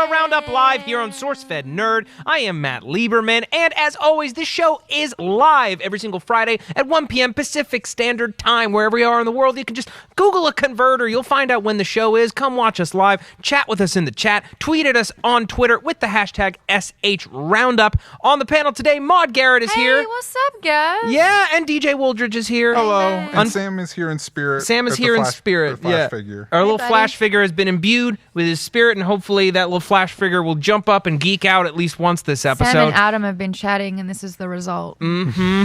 Superhero Roundup live here on SourceFedNERD. I am Matt Lieberman, and as always, this show is live every single Friday at 1 p.m. Pacific Standard Time. Wherever you are in the world, you can just Google a converter. You'll find out when the show is. Come watch us live. Chat with us in the chat. Tweet at us on Twitter with the hashtag SHRoundup. On the panel today, Maude Garrett is here. Hey, what's up, guys? Yeah, and DJ Wooldridge is here. Hello. And Sam is here in spirit. Sam is here in spirit. Flash figure. Our little Flash figure has been imbued with his spirit, and hopefully that little Flash figure will jump up and geek out at least once this episode. Sam and Adam have been chatting, and this is the result. Mm-hmm.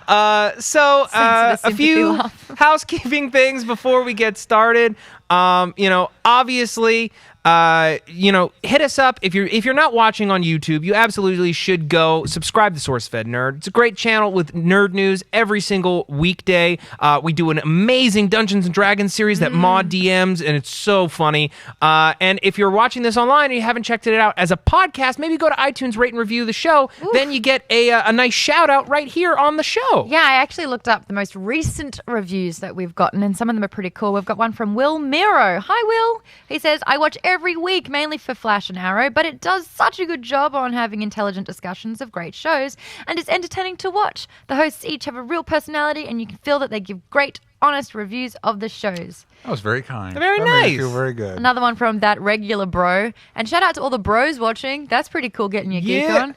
A few housekeeping things before we get started. Obviously, hit us up if you're not watching on YouTube. You absolutely should go subscribe to SourceFedNERD. It's a great channel with nerd news every single weekday. We do an amazing Dungeons and Dragons series that Maude DMs, and it's so funny. And if you're watching this online and you haven't checked it out as a podcast, maybe go to iTunes, rate and review the show. Oof. Then you get a nice shout out right here on the show. Yeah, I actually looked up the most recent reviews that we've gotten, and some of them are pretty cool. We've got one from Will Miro. Hi, Will. He says, I watch every week, mainly for Flash and Arrow, but it does such a good job on having intelligent discussions of great shows, and it's entertaining to watch. The hosts each have a real personality, and you can feel that they give great, honest reviews of the shows. That was very kind. Very that nice. Made me feel very good. Another one from That Regular Bro. And shout out to all the bros watching. That's pretty cool getting your geek on.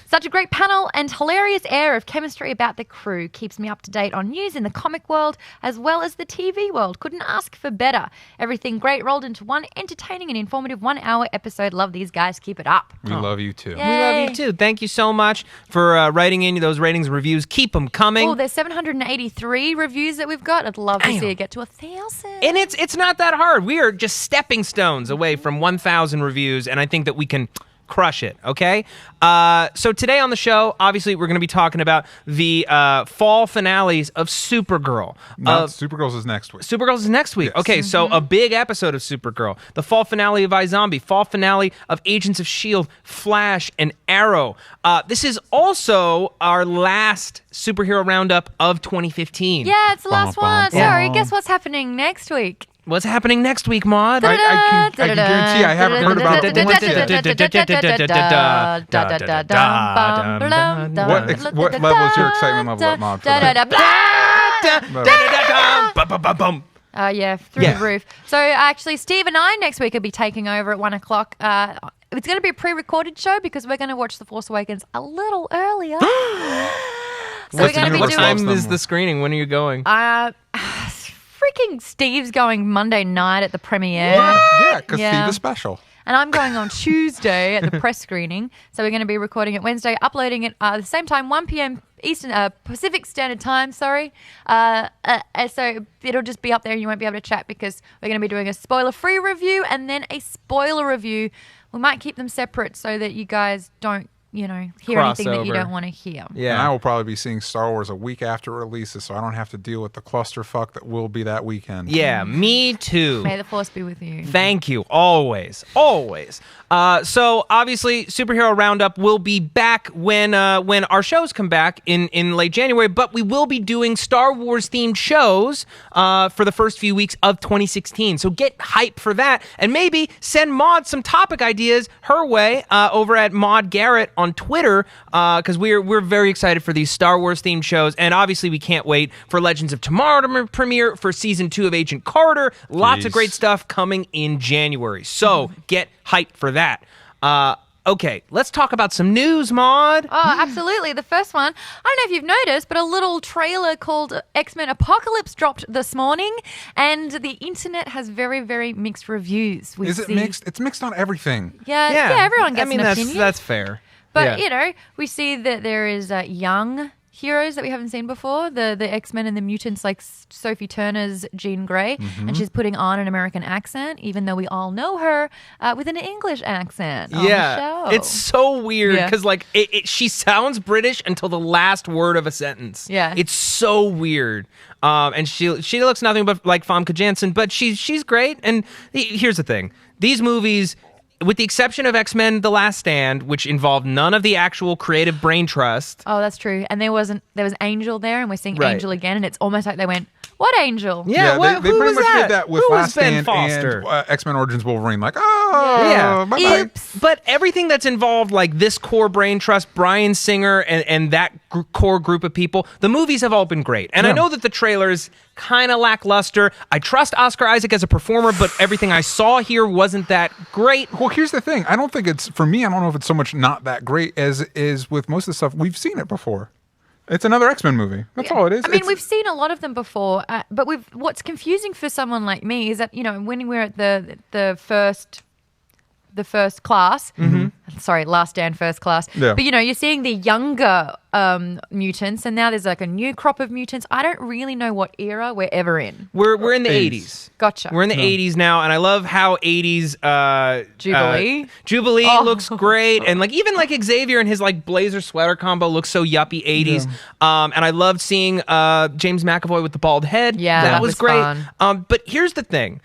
Such a great panel and hilarious air of chemistry about the crew. Keeps me up to date on news in the comic world as well as the TV world. Couldn't ask for better. Everything great rolled into one entertaining and informative 1-hour episode. Love these guys. Keep it up. We love you too. Yay. We love you too. Thank you so much for writing in those ratings and reviews. Keep them coming. Oh, there's 783 reviews that we've got. I'd love to see it get to 1,000. And it's not that hard. We are just stepping stones away from 1,000 reviews, and I think that we can crush it, okay? So today on the show, obviously, we're going to be talking about the fall finales of Supergirl. Supergirl's is next week. Supergirl's is next week. Yes. Okay, so a big episode of Supergirl. The fall finale of iZombie. Fall finale of Agents of S.H.I.E.L.D., Flash, and Arrow. This is also our last superhero roundup of 2015. Yeah, it's the last one. Sorry, guess what's happening next week? What's happening next week, Maude? I can guarantee I haven't heard about it. What level is your excitement level at, Maude? Through the roof. So actually, Steve and I next week will be taking over at 1 o'clock. It's going to be a pre-recorded show because we're going to watch The Force Awakens a little earlier. So we're going to be what time is the screening? When are you going? Freaking Steve's going Monday night at the premiere. Yeah, because Steve is special. And I'm going on Tuesday at the press screening. So we're going to be recording it Wednesday, uploading it at the same time, 1 p.m. Pacific Standard Time, sorry. So it'll just be up there and you won't be able to chat because we're going to be doing a spoiler-free review and then a spoiler review. We might keep them separate so that you guys don't hear anything that you don't want to hear. Yeah, and I will probably be seeing Star Wars a week after it releases, so I don't have to deal with the clusterfuck that will be that weekend. Yeah, me too. May the Force be with you. Thank you. Always. Always. So obviously, Superhero Roundup will be back when our shows come back in late January, but we will be doing Star Wars themed shows for the first few weeks of 2016. So get hype for that, and maybe send Maude some topic ideas her way over at Maude Garrett on Twitter, because we're very excited for these Star Wars themed shows, and obviously we can't wait for Legends of Tomorrow to premiere, for season 2 of Agent Carter. Lots of great stuff coming in January. So get hyped for that. Okay, let's talk about some news, Maude. Oh, absolutely. The first one, I don't know if you've noticed, but a little trailer called X-Men Apocalypse dropped this morning, and the internet has very, very mixed reviews. Is it mixed? It's mixed on everything. Yeah, everyone gets an opinion. That's fair. But, we see that there is young heroes that we haven't seen before, the X-Men and the mutants, like Sophie Turner's Jean Grey, and she's putting on an American accent, even though we all know her with an English accent on the show. It's so weird because she sounds British until the last word of a sentence. Yeah. It's so weird. And she looks nothing but like Famke Janssen, but she's great. And here's the thing. These movies, with the exception of X-Men The Last Stand, which involved none of the actual creative brain trust. Oh, that's true. And there was Angel there, and we're seeing Angel again, and it's almost like they went, What Angel? Yeah, they who pretty was much that? did that with Who was Last Ben Stand Foster? and X-Men Origins Wolverine. Like, oh, Yeah. bye-bye. Oops. But everything that's involved, like this core brain trust, Bryan Singer, and that core group of people, the movies have all been great. And I know that the trailers kind of lackluster. I trust Oscar Isaac as a performer, but everything I saw here wasn't that great. Well, here's the thing. I don't think it's, for me, I don't know if it's so much not that great as is with most of the stuff. We've seen it before. It's another X-Men movie. That's all it is. I mean, we've seen a lot of them before, but what's confusing for someone like me is that, when we're at the first class, sorry, Last Stand first class, but you're seeing the younger mutants, and now there's like a new crop of mutants. I don't really know what era we're ever in. We're in the 80s. Gotcha. We're in the 80s now, and I love how 80s Jubilee looks great, and like even like Xavier and his like blazer sweater combo looks so yuppie 80s. And I loved seeing James McAvoy with the bald head. Yeah, that was great. fun. But here's the thing.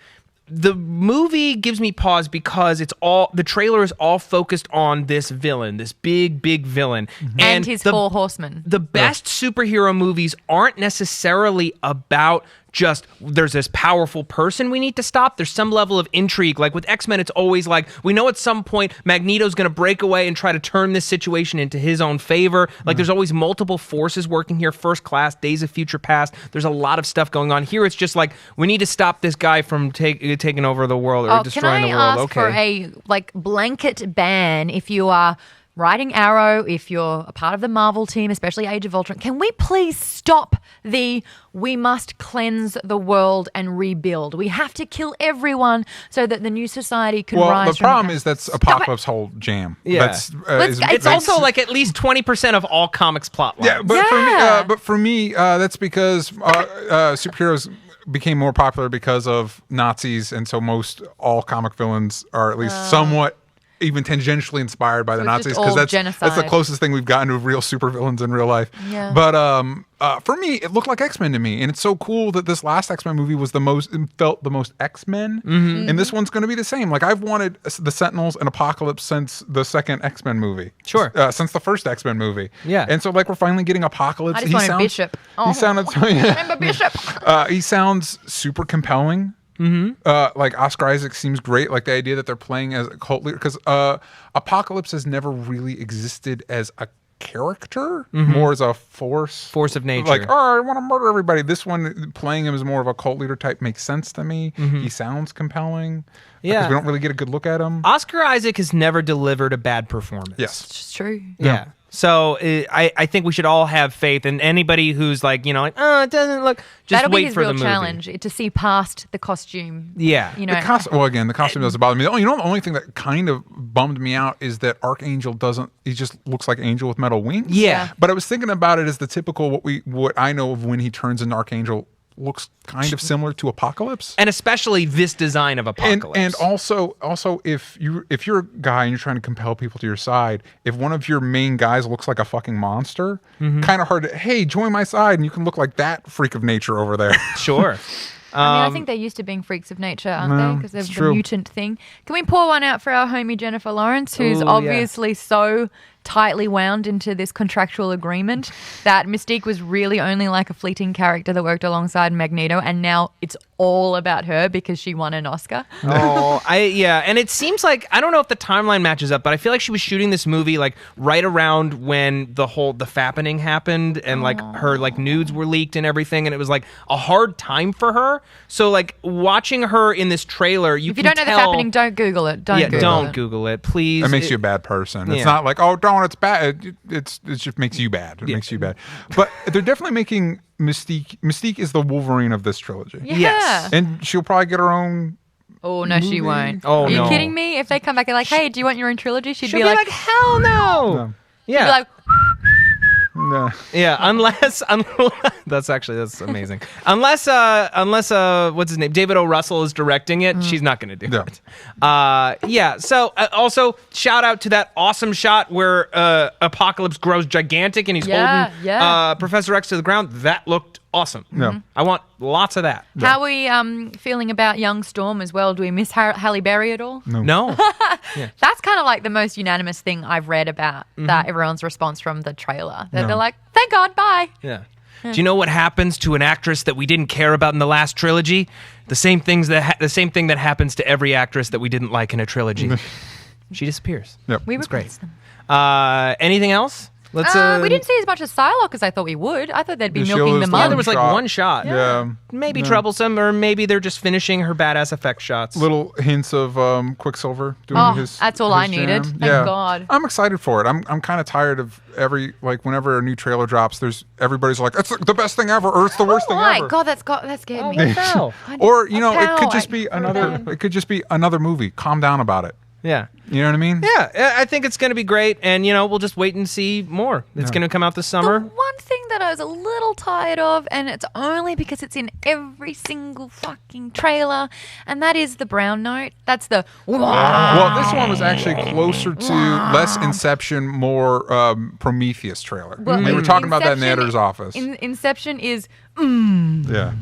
The movie gives me pause because the trailer is all focused on this villain, this big villain. And his 4 horsemen. The best superhero movies aren't necessarily about just there's this powerful person we need to stop. There's some level of intrigue. Like with X-Men, it's always like we know at some point Magneto's going to break away and try to turn this situation into his own favor. Like there's always multiple forces working here. First Class, Days of Future Past. There's a lot of stuff going on here. It's just like we need to stop this guy from taking over the world or destroying the world. Can I ask for a blanket ban if you are writing Arrow, if you're a part of the Marvel team, especially Age of Ultron, can we please stop we must cleanse the world and rebuild. We have to kill everyone so that the new society can rise from the problem is that's Apocalypse whole jam. Yeah. It's also like at least 20% of all comics plot lines. Yeah, but for me, that's because superheroes became more popular because of Nazis, and so most all comic villains are at least somewhat even tangentially inspired by the Nazis, because that's the closest thing we've gotten to real supervillains in real life. Yeah. But for me, it looked like X-Men to me, and it's so cool that this last X-Men movie was felt the most X-Men, and this one's going to be the same. Like I've wanted the Sentinels and Apocalypse since the second X-Men movie. Sure. Since the first X-Men movie. Yeah. And so like we're finally getting Apocalypse. I just wanted Bishop. Remember Bishop. He sounds super compelling. Like Oscar Isaac seems great. Like the idea that they're playing as a cult leader, because Apocalypse has never really existed as a character, more as a force of nature. Like, I want to murder everybody. This one, playing him as more of a cult leader type, makes sense to me. He sounds compelling. Yeah, because we don't really get a good look at him. Oscar Isaac has never delivered a bad performance. Yes, it's true. Yeah. So I think we should all have faith, and anybody who's like, it doesn't look, just That'll wait be his for real the movie. challenge, to see past the costume. Yeah. The costume doesn't bother me. The only thing that kind of bummed me out is that Archangel he just looks like Angel with metal wings. Yeah. But I was thinking about it as the typical, what I know of when he turns into Archangel looks kind of similar to Apocalypse, and especially this design of Apocalypse. And also if you're a guy and you're trying to compel people to your side, if one of your main guys looks like a fucking monster, kind of hard to, hey, join my side, and you can look like that freak of nature over there. Sure. I think they're used to being freaks of nature, aren't they? Because of the mutant thing. Can we pour one out for our homie Jennifer Lawrence, who's obviously so tightly wound into this contractual agreement that Mystique was really only like a fleeting character that worked alongside Magneto, and now it's all about her because she won an Oscar. And it seems like, I don't know if the timeline matches up, but I feel like she was shooting this movie like right around when the fappening happened, and like her like nudes were leaked and everything, and it was like a hard time for her. So like watching her in this trailer, if you don't know the fappening, don't Google it. Don't Google it, please. That makes you a bad person. It's not like, don't, it's bad. It just makes you bad. It makes you bad. But they're definitely making Mystique. Mystique is the Wolverine of this trilogy. Yeah. Yes. And she'll probably get her own. Oh, no, she won't. Oh, Are you kidding me? If they come back and like, hey, do you want your own trilogy? She'll be like, hell no. Yeah. She'd be like, No. Yeah, unless that's amazing. Unless what's his name, David O. Russell is directing it, she's not going to do it. Yeah. So also shout out to that awesome shot where Apocalypse grows gigantic and he's holding Professor X to the ground. That looked awesome. Yeah. I want lots of that. How are we feeling about Young Storm as well? Do we miss Halle Berry at all? No. That's kind of like the most unanimous thing I've read about that everyone's response from the trailer. They're like, thank God, bye. Yeah. Do you know what happens to an actress that we didn't care about in the last trilogy? The same thing that happens to every actress that we didn't like in a trilogy. She disappears. Yep. We That's replace great. them. Anything else? Let's. We didn't see as much as Psylocke as I thought we would. I thought they'd be The milking shield the is the Yeah, mud. there was like shot. one shot. Yeah. Maybe troublesome, or maybe they're just finishing her badass effect shots. Little hints of Quicksilver doing Oh, his. that's all his I needed. jam. Thank God. I'm excited for it. I'm kind of tired of whenever a new trailer drops, everybody's like, it's the best thing ever, or it's the worst Oh thing my ever. God, that scared me. what the hell? Or it Pow, could just be bad. It could just be another movie. Calm down about it. Yeah. You know what I mean? Yeah, I think it's going to be great, and we'll just wait and see more. It's going to come out this The summer. one thing that I was a little tired of, and it's only because it's in every single fucking trailer, and that is the brown note. That's the Well, this one was actually closer to less Inception, more Prometheus trailer. They were talking about that in the editor's office. Inception is, Yeah.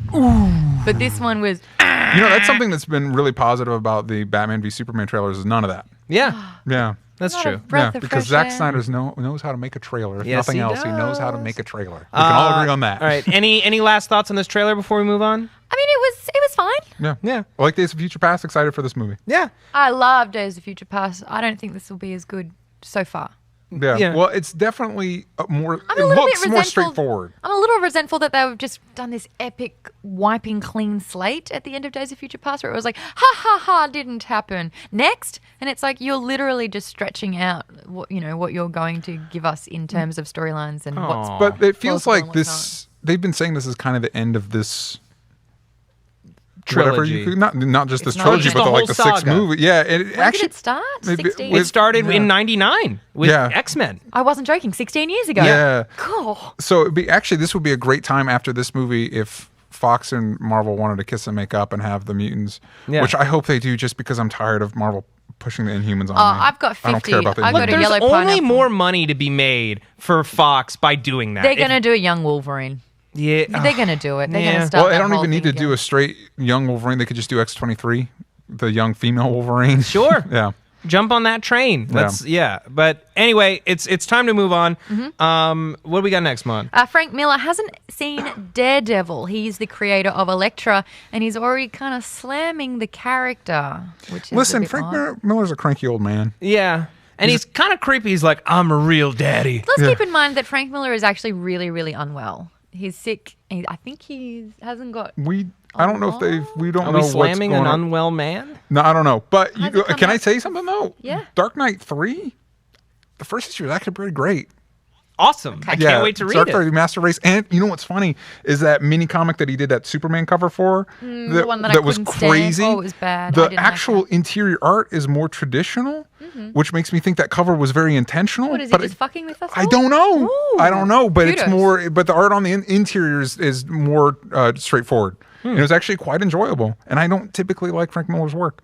but this one was. That's something that's been really positive about the Batman v Superman trailers is none of that. Yeah, Yeah. that's Not a true. breath Yeah, of because fresh Zack air. Snyder knows how to make a trailer. If Yes, nothing he else, he knows how to does. make a trailer. We can all agree on that. All right. Any last thoughts on this trailer before we move on? I mean, it was fine. Yeah. Yeah. I like Days of Future Past. Excited for this movie. Yeah. I love Days of Future Past. I don't think this will be as good so far. Yeah. Yeah. Well, it's definitely more. I'm It a little looks bit more resentful. straightforward. I'm a little resentful that they've just done this epic wiping clean slate at the end of Days of Future Past, where it was like, ha ha ha, didn't happen. Next, and it's like you're literally just stretching out what you're going to give us in terms of storylines and what's. Aw. But it feels plausible and like what's this. They've been saying this is kind of the end of this Trilogy. Whatever you could, not just this not trilogy, just but the the whole the sixth saga. movie. Yeah. It When actually did it start? maybe 16? It started in Yeah. '99 with Yeah. X-Men. I wasn't joking. 16 years ago. Yeah. Cool. So this would be a great time after this movie if Fox and Marvel wanted to kiss and make up and have the mutants, Yeah. which I hope they do, just because I'm tired of Marvel pushing the Inhumans on me. I've got I don't 50. care about the I've got Inhumans. a There's yellow only pineapple. more money to be made for Fox by doing that. They're If- going to do a young Wolverine. Yeah. They're going to do it. They're Yeah. going to start Well, they that don't whole even need thing to do again. a straight young Wolverine. They could just do X-23, the young female Wolverine. Sure. Yeah. Jump on that train. Yeah. But anyway, it's time to move on. What do we got next, Mon? Frank Miller hasn't seen Daredevil. He's the creator of Elektra, and he's already kind of slamming the character, which is Listen, a bit Frank odd. Miller's a cranky old man. Yeah. And he's kind of creepy. He's like, I'm a real daddy. Let's keep in mind that Frank Miller is actually really, really unwell. He's sick. I think he hasn't got. I don't know if we don't Are know we what's slamming going an on. unwell man? No, I don't know. But How's it come can I out? tell you something though? Yeah. Dark Knight 3, the first issue was actually pretty great. Awesome. I can't wait to read Dark it. Knight Master Race. And you know what's funny is that mini comic that he did that Superman cover for. the one that I was couldn't stand. crazy. Oh, it was bad. I The didn't like actual that. interior art is more traditional, which makes me think that cover was very intentional. What is he but just fucking with us? I all? don't know. Ooh. I don't know, but it's Kudos. more. But the art on the interior is more straightforward. And it was actually quite enjoyable. And I don't typically like Frank Miller's work.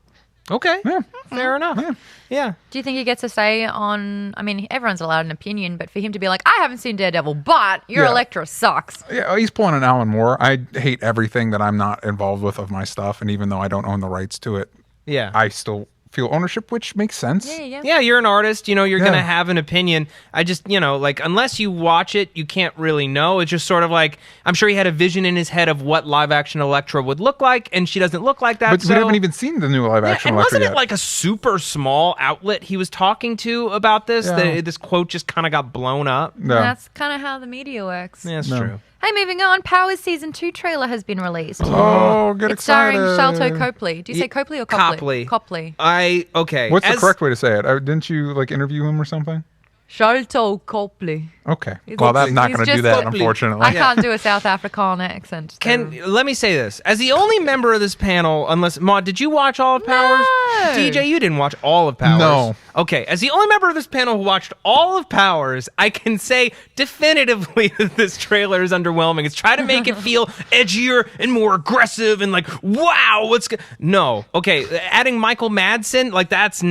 Okay. Yeah. Fair enough. Yeah. Do you think he gets a say on? I mean, everyone's allowed an opinion, but for him to be like, I haven't seen Daredevil, but your Yeah. Elektra sucks. Yeah, he's pulling an Alan Moore. I hate everything that I'm not involved with of my stuff, and even though I don't own the rights to it, Yeah. I still feel ownership, which makes sense. Yeah. Yeah, you're an artist. You're Yeah. going to have an opinion. I just, like, unless you watch it, you can't really know. It's just sort of like, I'm sure he had a vision in his head of what live action Elektra would look like, and she doesn't look like that. But so. we haven't even seen the new live action and Elektra wasn't yet. it like a super small outlet he was talking to about this? Yeah. That this quote just kind of got blown up. No. That's kind of how the media works. Yeah, that's No. true. Hey, moving on. Powers Season 2 trailer has been released. Oh, get It's starring excited. Sharlto Copley. Do you say Copley or Copley? Copley. Copley. Okay. What's the As- correct way to say it? Didn't you interview him or something? Sharlto Copley. Okay. He's Well, just- I'm not he's going to do just that, Copley. unfortunately. I can't do a South African accent. so- Let me say this. As the only member of this panel, unless Maud, did you watch all of Powers? No. DJ, you didn't watch all of Powers. No. Okay, as the only member of this panel who watched all of Powers, I can say definitively that this trailer is underwhelming. It's trying to make it feel edgier and more aggressive and like, wow, no. Okay, adding Michael Madsen, like that's Oh,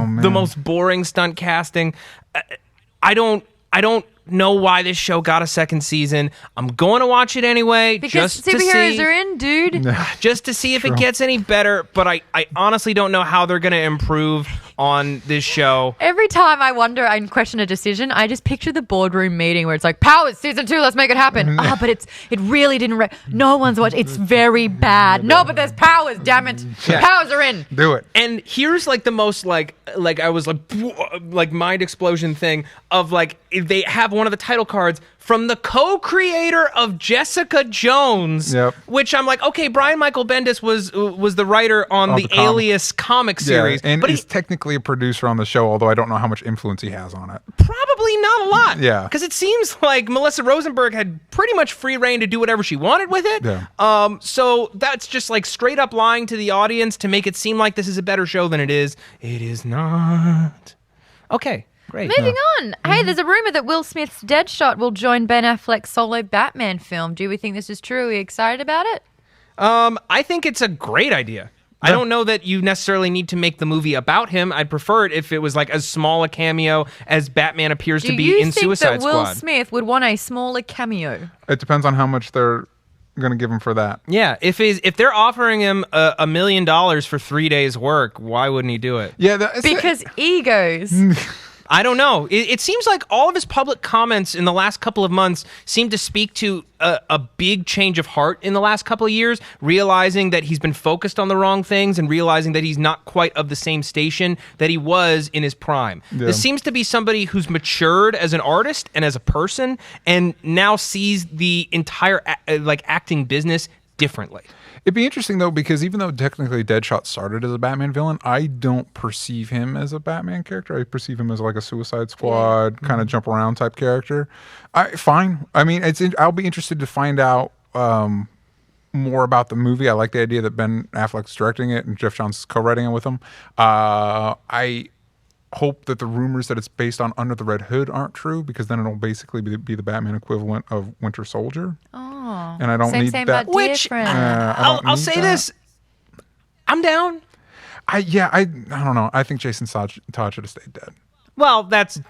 man. the most boring stunt casting. I don't know why this show got a second season. I'm going to watch it anyway. Because just to superheroes see, are in, dude. just to see if it gets any better. But I honestly don't know how they're going to improve on this show. Every time I wonder and question a decision, I just picture the boardroom meeting where it's like, Powers, season 2, let's make it happen. But it really didn't. No one's watching. It's very bad. No, but there's Powers, damn it. Yeah. Powers are in. Do it. And here's like the most like I was like mind explosion thing of like they have one of the title cards from the co-creator of Jessica Jones, which I'm like, okay, Brian Michael Bendis was the writer on the Alias comic series, and but he's technically a producer on the show, although I don't know how much influence he has on it. Probably not a lot. Yeah, because it seems like Melissa Rosenberg had pretty much free reign to do whatever she wanted with it. Yeah. So that's just like straight up lying to the audience to make it seem like this is a better show than it is. It is not. Okay. Great. Moving on. Hey, there's a rumor that Will Smith's Deadshot will join Ben Affleck's solo Batman film. Do we think this is true? Are we excited about it? I think it's a great idea. I don't know that you necessarily need to make the movie about him. I'd prefer it if it was like as small a cameo as Batman appears to be in Suicide Squad. Do you think that Will Smith would want a smaller cameo? It depends on how much they're going to give him for that. Yeah, if they're offering him $1 million for 3 days' work, why wouldn't he do it? Yeah, because egos. I don't know. It seems like all of his public comments in the last couple of months seem to speak to a big change of heart in the last couple of years, realizing that he's been focused on the wrong things and realizing that he's not quite of the same station that he was in his prime. Yeah. This seems to be somebody who's matured as an artist and as a person and now sees the entire acting business differently. It'd be interesting, though, because even though technically Deadshot started as a Batman villain, I don't perceive him as a Batman character. I perceive him as like a Suicide Squad kind of jump around type character. Fine. I mean, I'll be interested to find out more about the movie. I like the idea that Ben Affleck's directing it and Jeff Johns is co-writing it with him. I hope that the rumors that it's based on Under the Red Hood aren't true, because then it'll basically be the Batman equivalent of Winter Soldier. Oh, and I don't need that. Which I'll say this: I'm down. I don't know. I think Jason Todd should have stayed dead. Well, that's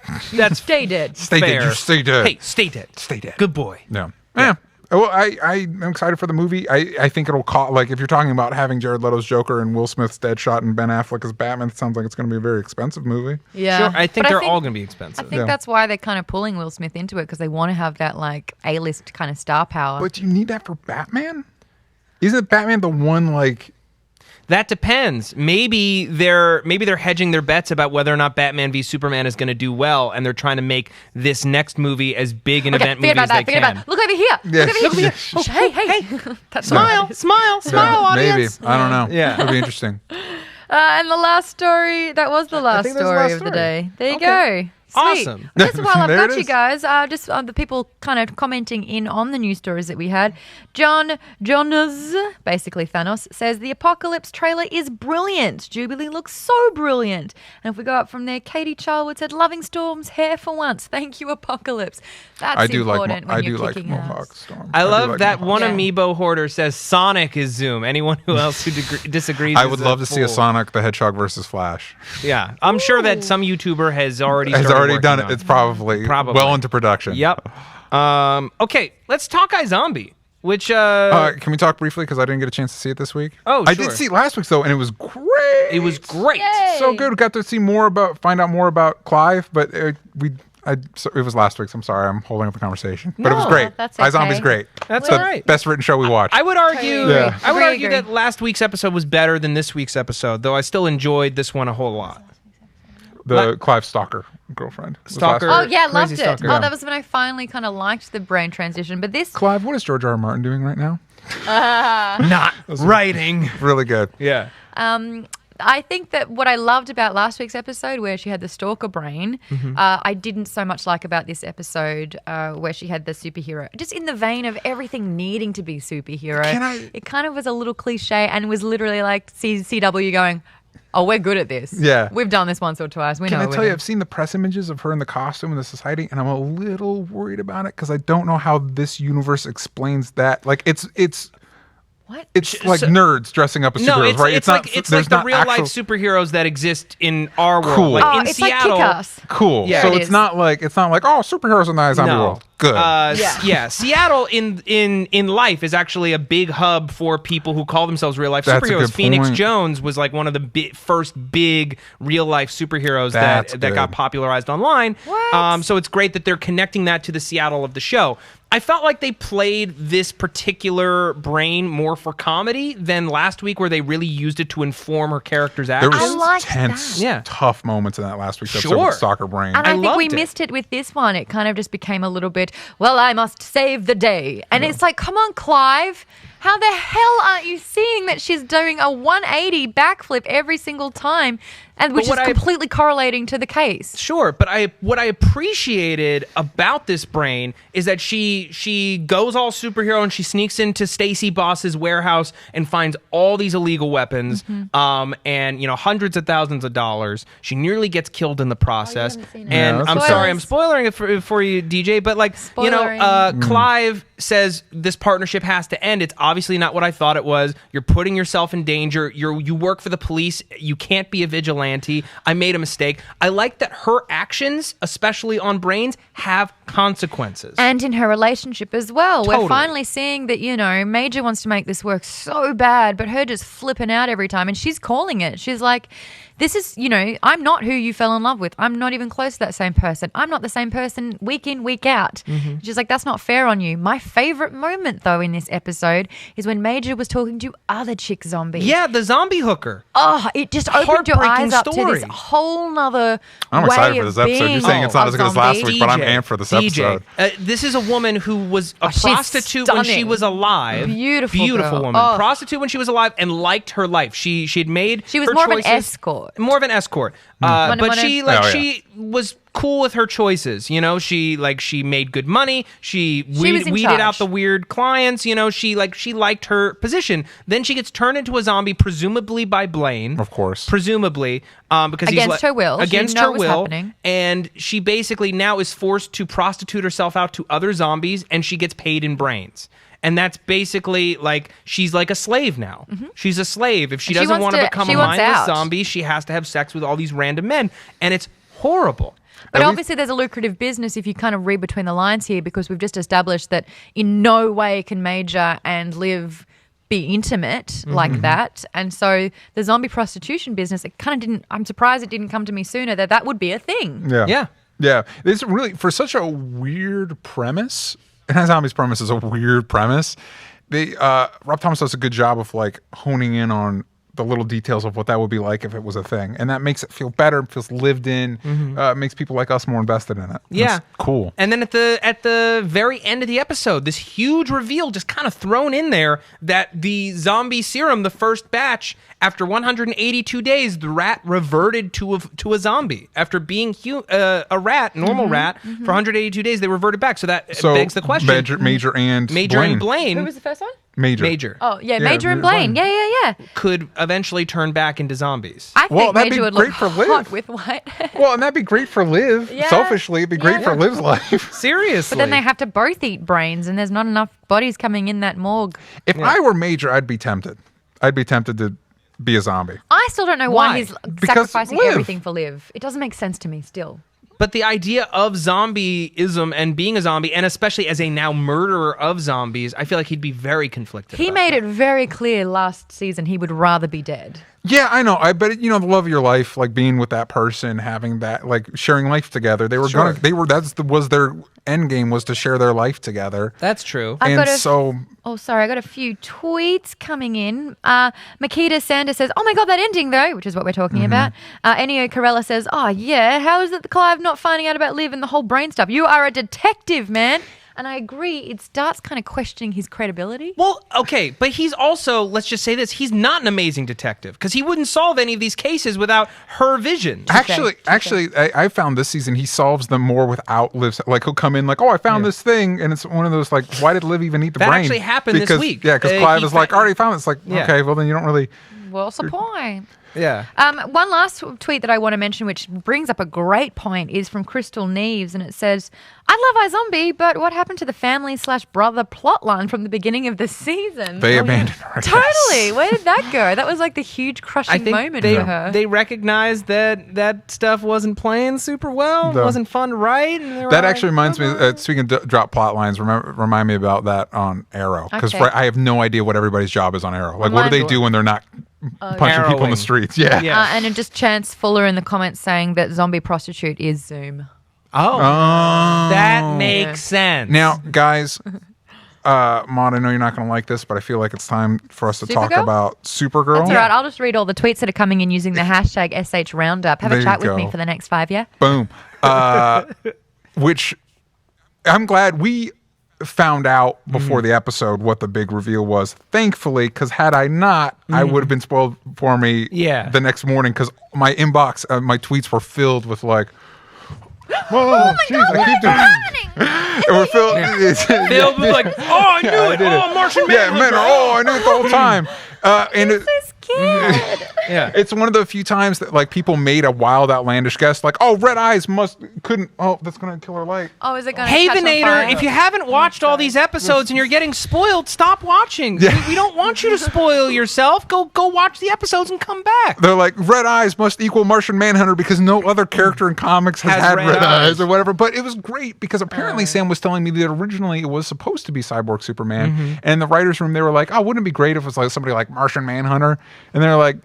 stay dead. Stay fair. dead. Stay dead. Hey, stay dead. Stay dead. Good boy. Yeah. Well, I'm excited for the movie. I think it'll like if you're talking about having Jared Leto's Joker and Will Smith's Deadshot and Ben Affleck as Batman, it sounds like it's going to be a very expensive movie. Yeah, sure. I think they're all going to be expensive. I think that's why they're kind of pulling Will Smith into it, because they want to have that like A-list kind of star power. But do you need that for Batman? Isn't Batman the one like? That depends. Maybe they're hedging their bets about whether or not Batman v Superman is going to do well, and they're trying to make this next movie as big an event movie as they can. Look over here. Yes. Look over here. Oh, hey. Smile, audience. Maybe. I don't know. Yeah. It'll be interesting. And the last story, that was the last story of the day. There you go. Sweet. Awesome. Just while I've got you is. guys, just the people kind of commenting in on the news stories that we had. Jonas, basically Thanos, says the Apocalypse trailer is brilliant. Jubilee looks so brilliant. And if we go up from there, Katie Charlwood said, loving Storm's hair for once. Thank you, Apocalypse. That's important when you're kicking Mohawk ass. Storm. I love that one amiibo hoarder says Sonic is Zoom. Anyone who else who disagrees I would love to see a fool. Sonic the Hedgehog versus Flash. Yeah. I'm sure that some YouTuber has already Done it. It's probably well into production. Yep. Okay, let's talk iZombie. Which can we talk briefly, because I didn't get a chance to see it this week? Oh, I sure. did see it last week though, and it was great. It was great. Yay. So good. Got to find out more about Clive, but it was last week. So I'm sorry, I'm holding up the conversation, but it was great. That's okay. iZombie's great. That's the all right. best written show we watched. I would argue. Yeah. I would argue Agree. that last week's episode was better than this week's episode, though I still enjoyed this one a whole lot. The Clive Stalker girlford was Stalker. last Oh, week. yeah, Crazy loved it. Stalker. Oh, that was when I finally kind of liked the brain transition. But this... Clive, what is George R. R. Martin doing right now? Not writing. Really good. Yeah. I think that what I loved about last week's episode, where she had the stalker brain, I didn't so much like about this episode where she had the superhero. Just in the vein of everything needing to be superhero. It kind of was a little cliche and was literally like CW going, oh, we're good at this. Yeah. We've done this once or twice. We know Can I what tell we're you, doing. I've seen the press images of her in the costume in the society, and I'm a little worried about it, because I don't know how this universe explains that. Like, it's What? It's like nerds dressing up as superheroes, right? It's like the real life superheroes that exist in our world. Cool. Like in it's Seattle. like Kick-Ass. Cool. Yeah, so it it's not like oh, superheroes in the iZombie No. world. Good. Seattle in life is actually a big hub for people who call themselves real life That's a superheroes. good Phoenix point. Jones was like one of the first big real life superheroes that got popularized online. What? So it's great that they're connecting that to the Seattle of the show. I felt like they played this particular brain more for comedy than last week, where they really used it to inform her character's There actions. was liked tense, that. tough moments in that last week's episode Sure. with Stalker Brain. And I think we loved it. missed it with this one. It kind of just became a little bit, well, I must save the day. And it's like, come on, Clive. How the hell aren't you seeing that she's doing a 180 backflip every single time, and which is completely correlating to the case? Sure, but what I appreciated about this brain is that she goes all superhero and she sneaks into Stacy Boss's warehouse and finds all these illegal weapons, and hundreds of thousands of dollars. She nearly gets killed in the process. haven't seen it. And Yeah, I'm that's sorry, okay. I'm spoiling it for you, DJ. But Clive says this partnership has to end. It's obviously not what I thought it was. You're putting yourself in danger. You work for the police. You can't be a vigilante. I made a mistake. I like that her actions, especially on Brains, have consequences. And in her relationship as well. Totally. We're finally seeing that, Major wants to make this work so bad, but her just flipping out every time. And she's calling it. She's like, this is, I'm not who you fell in love with. I'm not even close to that same person. I'm not the same person week in, week out. She's like, that's not fair on you. My favorite moment, though, in this episode is when Major was talking to other chick zombies. Yeah, the zombie hooker. Oh, it just opened your Heartbreaking eyes up story. to this whole nother I'm way excited for of this episode. You're being saying it's not a as good as last zombie. week, but I'm amped for this episode. This is a woman who was a she's prostitute when she stunning. was alive. Beautiful girl. woman. Oh. Prostitute when she was alive and liked her life. She had made She was her more of an choices- escort. More of an escort. Money, But money. she was cool with her choices. She made good money. She was in weeded charge. out the weird clients. She liked her position. Then she gets turned into a zombie, presumably by Blaine. Of course. Presumably, because Against her will. She Against didn't know her it was will, happening. and she basically now is forced to prostitute herself out to other zombies, and she gets paid in brains. And that's basically like she's like a slave now. She's a slave. If she She doesn't wants want to to- become she a wants mindless out. zombie, she has to have sex with all these random men, and it's horrible. But obviously there's a lucrative business if you kind of read between the lines here, because we've just established that in no way can Major and Liv be intimate like that. And so the zombie prostitution business, it kind of didn't, I'm surprised it didn't come to me sooner that would be a thing. Yeah. It's really, for such a weird premise, and Zombie's premise is a weird premise. Rob Thomas does a good job of honing in on the little details of what that would be like if it was a thing, and that makes it feel better. It feels lived in. Makes people like us more invested in it. Yeah, it's cool. And then at the very end of the episode, this huge reveal just kind of thrown in there that the zombie serum, the first batch, after 182 days, the rat reverted to a zombie. After being a rat, normal rat, for 182 days, they reverted back. So that begs the question: Major and Blaine. Who was the first one? Major. Oh, yeah, Major and Blaine. Yeah. Could eventually turn back into zombies. I think that'd Major be would great look for Liv. hot with white. Well, and that'd be great for Liv. Yeah. Selfishly, it'd be great for Liv's life. Seriously. But then they have to both eat brains, and there's not enough bodies coming in that morgue. If I were Major, I'd be tempted. I'd be tempted to be a zombie. I still don't know why he's Because sacrificing Liv. everything for Liv. It doesn't make sense to me still. But the idea of zombieism and being a zombie, and especially as a now murderer of zombies, I feel like he'd be very conflicted. He about made that. it very clear last season he would rather be dead. Yeah, I know. I bet the love of your life, being with that person, having that, sharing life together. They were Sure. was their end game, was to share their life together. That's true. I got a few tweets coming in. Makita Sanders says, "Oh my god, that ending though," which is what we're talking about. Ennio Corella says, "Oh yeah, how is it the Clive not finding out about Liv and the whole brain stuff? You are a detective, man." And I agree, it starts kind of questioning his credibility. Well, okay, but he's also, let's just say this, he's not an amazing detective because he wouldn't solve any of these cases without her vision. Actually, I found this season he solves them more without Liv's. He'll come in I found this thing, and it's one of those why did Liv even eat the That brain? actually happened this week. Yeah, because Clive he is already found it. It's Yeah. okay, well then you don't really. What's the point? Yeah. One last tweet that I want to mention, which brings up a great point, is from Crystal Neves, and it says, "I love iZombie, but what happened to the family/brother plotline from the beginning of the season?" They abandoned her. Totally. Where did that go? That was like the huge crushing moment for her. They recognized that stuff wasn't playing super well, wasn't fun to write. And that actually reminds me, speaking of drop plot lines, remind me about that on Arrow. Because I have no idea what everybody's job is on Arrow. Like, what do they do when they're not punching people in the streets? Yeah. And it just Chance Fuller in the comments saying that zombie prostitute is Zoom. Oh. That makes sense. Now, guys, Maud, I know you're not going to like this, but I feel like it's time for us to talk about Supergirl. That's all right. I'll just read all the tweets that are coming in using the hashtag #SHRoundup. Have a chat with me for the next 5 years. Boom. Which I'm glad we found out before the episode what the big reveal was. Thankfully, because had I not, I would have been spoiled for me the next morning, because my inbox, my tweets were filled with like, oh my God, what is happening? We're filled with like, oh, I knew it. Oh, Martian Manhunter. I knew it the whole time. And I'm so scared. It's one of the few times that like people made a wild, outlandish guess, like, oh, red eyes couldn't. Oh, that's gonna kill her light. Oh, is it gonna? Havenator, if you haven't watched all these episodes and you're getting spoiled, stop watching. We don't want you to spoil yourself. Go watch the episodes and come back. They're like, red eyes must equal Martian Manhunter because no other character in comics has had red eyes or whatever. But it was great because apparently Sam was telling me that originally it was supposed to be Cyborg Superman, and in the writers' room they were like, oh, wouldn't it be great if it was like somebody like Martian Manhunter? And they're like,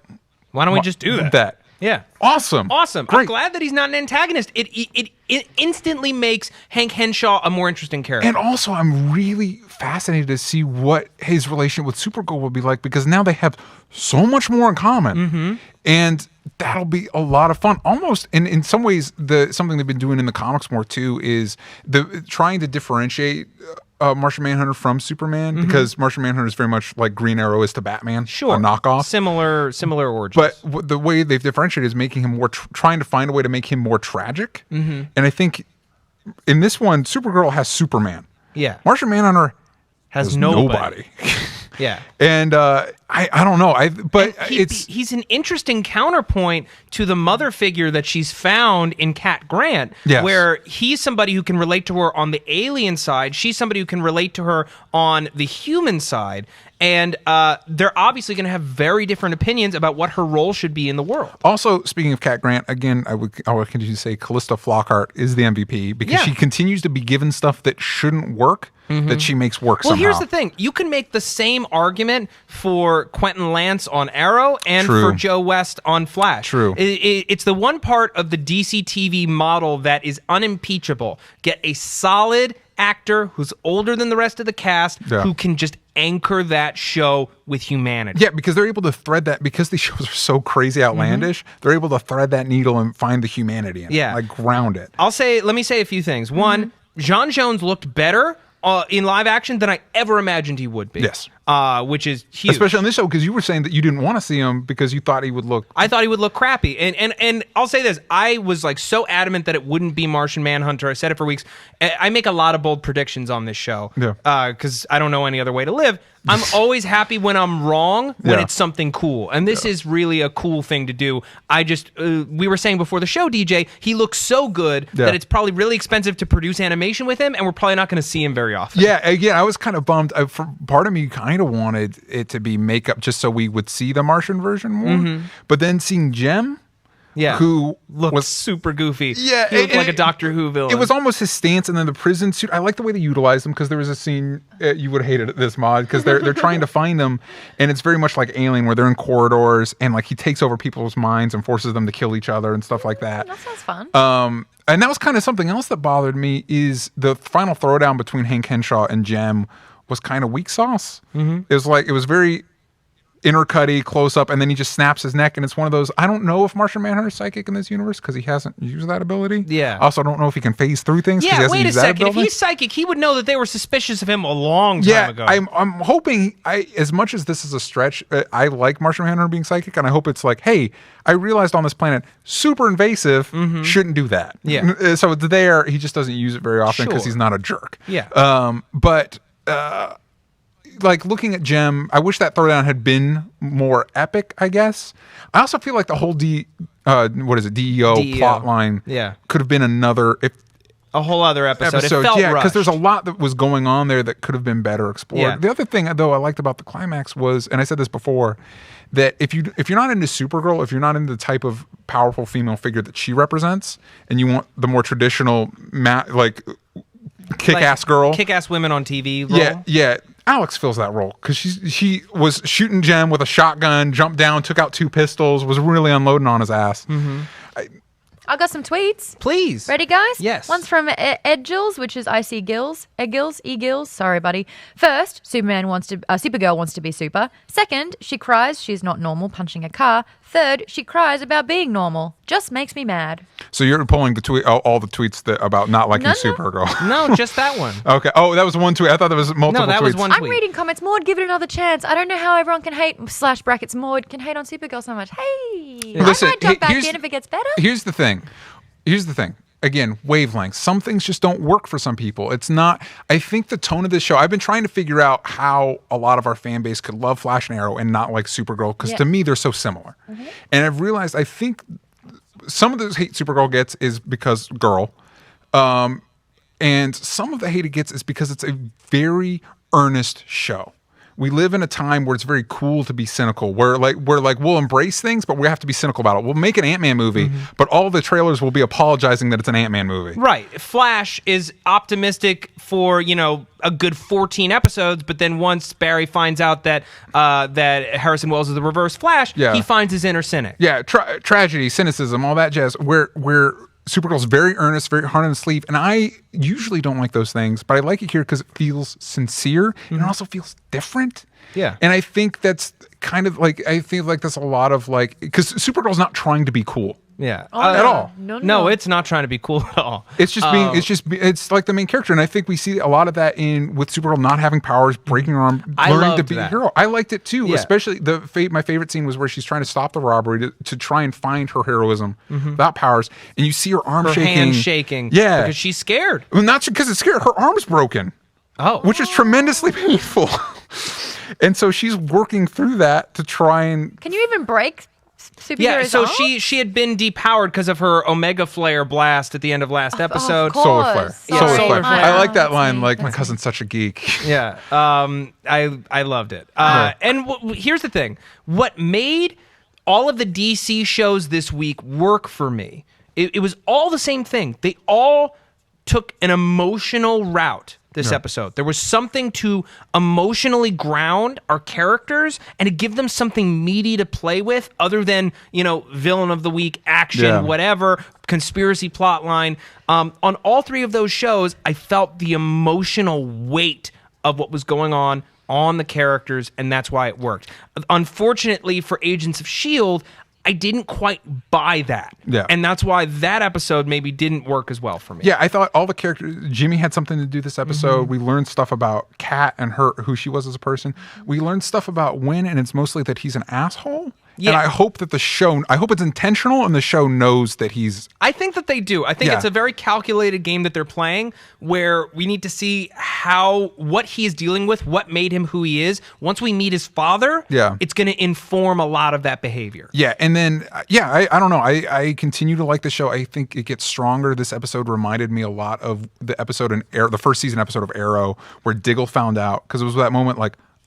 why don't we just do that? Yeah. Awesome. Great. I'm glad that he's not an antagonist. It instantly makes Hank Henshaw a more interesting character. And also, I'm really fascinated to see what his relationship with Supergirl will be like, because now they have so much more in common. And that'll be a lot of fun. Almost, in some ways, something they've been doing in the comics more too is trying to differentiate Martian Manhunter from Superman, because Martian Manhunter is very much like Green Arrow is to Batman, a knockoff. Similar origins. But the way they've differentiated is making him more, trying to find a way to make him more tragic. And I think in this one, Supergirl has Superman. Yeah. Martian Manhunter has nobody. Yeah. And I don't know. But he's an interesting counterpoint to the mother figure that she's found in Cat Grant, where he's somebody who can relate to her on the alien side. She's somebody who can relate to her on the human side. And they're obviously going to have very different opinions about what her role should be in the world. Also, speaking of Cat Grant, again, I would continue to say Callista Flockhart is the MVP, because she continues to be given stuff that shouldn't work, that she makes work somehow. Well, here's the thing. You can make the same argument for Quentin Lance on Arrow and for Joe West on Flash. True. It's the one part of the DC TV model that is unimpeachable. Get a solid actor who's older than the rest of the cast who can just anchor that show with humanity. Yeah, because they're able to thread that, because these shows are so crazy outlandish, they're able to thread that needle and find the humanity in it, like ground it. Let me say a few things. One, John Jones looked better in live action than I ever imagined he would be. Yes. Which is huge. Especially on this show, because you were saying that you didn't want to see him because you thought he would look... I thought he would look crappy. And I'll say this. I was like so adamant that it wouldn't be Martian Manhunter. I said it for weeks. I make a lot of bold predictions on this show because I don't know any other way to live. I'm always happy when I'm wrong, when it's something cool. And this is really a cool thing to do. I just, we were saying before the show, DJ, he looks so good that it's probably really expensive to produce animation with him, and we're probably not going to see him very often. Yeah, again, I was kind of bummed. Part of me kind of wanted it to be makeup just so we would see the Martian version more. But then seeing Jem, who was super goofy. Yeah, he looked like a Doctor Who villain. It was almost his stance, and then the prison suit. I like the way they utilized him, because there was a scene you would have hated this mod, because they're trying to find him, and it's very much like Alien, where they're in corridors, and like he takes over people's minds and forces them to kill each other and stuff like that. That sounds fun. And that was kind of something else that bothered me, is the final throwdown between Hank Henshaw and Jem was kind of weak sauce. It was very intercutty, close up, and then he just snaps his neck, and it's one of those, I don't know if Martian Manhunter's psychic in this universe, because he hasn't used that ability. Yeah. Also, I don't know if he can phase through things, because he hasn't used that ability. If he's psychic, he would know that they were suspicious of him a long time ago. I'm hoping, as much as this is a stretch, I like Martian Manhunter being psychic, and I hope it's like, hey, I realized on this planet, super invasive, shouldn't do that. Yeah. So it's there, he just doesn't use it very often, because he's not a jerk. Yeah. like looking at Gem, I wish that throwdown had been more epic, I guess. I also feel like the whole DEO plot line could have been a whole other episode. It felt rushed. Because there's a lot that was going on there that could have been better explored. Yeah. The other thing, though, I liked about the climax was, and I said this before, that if you're not into Supergirl, if you're not into the type of powerful female figure that she represents, and you want the more traditional, kick-ass girl, kick-ass women on TV role. Yeah. Alex fills that role because she was shooting Gem with a shotgun, jumped down, took out 2 pistols, was really unloading on his ass. I got some tweets. Please. Ready, guys? Yes. One's from Ed Gills, which is I see Gills. Ed Gills, E Gills. Sorry, buddy. First, Supergirl wants to be super. Second, she cries she's not normal punching a car. Third, she cries about being normal. Just makes me mad. So you're pulling the all the tweets about not liking Supergirl. No, just that one. Okay. Oh, that was one tweet. I thought there was multiple tweets. No, that was one tweet. I'm reading comments. Maud, give it another chance. I don't know how everyone can hate / Maud can hate on Supergirl so much. Hey, Listen, I might jump back in if it gets better. Here's the thing. Again, wavelengths. Some things just don't work for some people. It's not. I think the tone of this show. I've been trying to figure out how a lot of our fan base could love Flash and Arrow and not like Supergirl because to me they're so similar. And I've realized I think some of the hate Supergirl gets is because girl, and some of the hate it gets is because it's a very earnest show. We live in a time where it's very cool to be cynical. Where we'll embrace things, but we have to be cynical about it. We'll make an Ant-Man movie, but all the trailers will be apologizing that it's an Ant-Man movie. Right. Flash is optimistic for a good 14 episodes, but then once Barry finds out that Harrison Wells is the Reverse Flash, he finds his inner cynic. Yeah, tragedy, cynicism, all that jazz. Where Supergirl's very earnest, very hard on the sleeve, and I usually don't like those things, but I like it here because it feels sincere and it also feels different. Yeah. And I think that's kind of I feel like that's a lot of because Supergirl's not trying to be cool. Yeah. At all. No, it's not trying to be cool at all. It's just it's like the main character. And I think we see a lot of that with Supergirl not having powers, breaking her arm, learning to be a hero. I liked it too, especially my favorite scene was where she's trying to stop the robbery to try and find her heroism without powers. And you see her arm shaking. Her hand shaking. Yeah. Because she's scared. Well, not because it's scared. Her arm's broken. Oh. Which is tremendously painful. And so she's working through that to try and... Can you even break Yeah, so she had been depowered because of her Omega Flare blast at the end of last episode. Solar Flare. Yeah, Solar Flare. I like that line. My cousin's such a geek. Yeah, I loved it. And here's the thing: what made all of the DC shows this week work for me? It was all the same thing. They all took an emotional route. This episode. There was something to emotionally ground our characters and to give them something meaty to play with other than, villain of the week, action, whatever, conspiracy plot line. On all 3 of those shows, I felt the emotional weight of what was going on the characters, and that's why it worked. Unfortunately for Agents of S.H.I.E.L.D., I didn't quite buy that. Yeah. And that's why that episode maybe didn't work as well for me. Yeah, I thought all the characters... Jimmy had something to do this episode. We learned stuff about Kat and who she was as a person. We learned stuff about Wynn, and it's mostly that he's an asshole. Yeah. And I hope that I hope it's intentional and the show knows that he's... I think that they do. I think it's a very calculated game that they're playing where we need to see what he is dealing with, what made him who he is. Once we meet his father, it's going to inform a lot of that behavior. Yeah, and then, I don't know. I continue to like the show. I think it gets stronger. This episode reminded me a lot of the episode in the first season episode of Arrow where Diggle found out, because it was that moment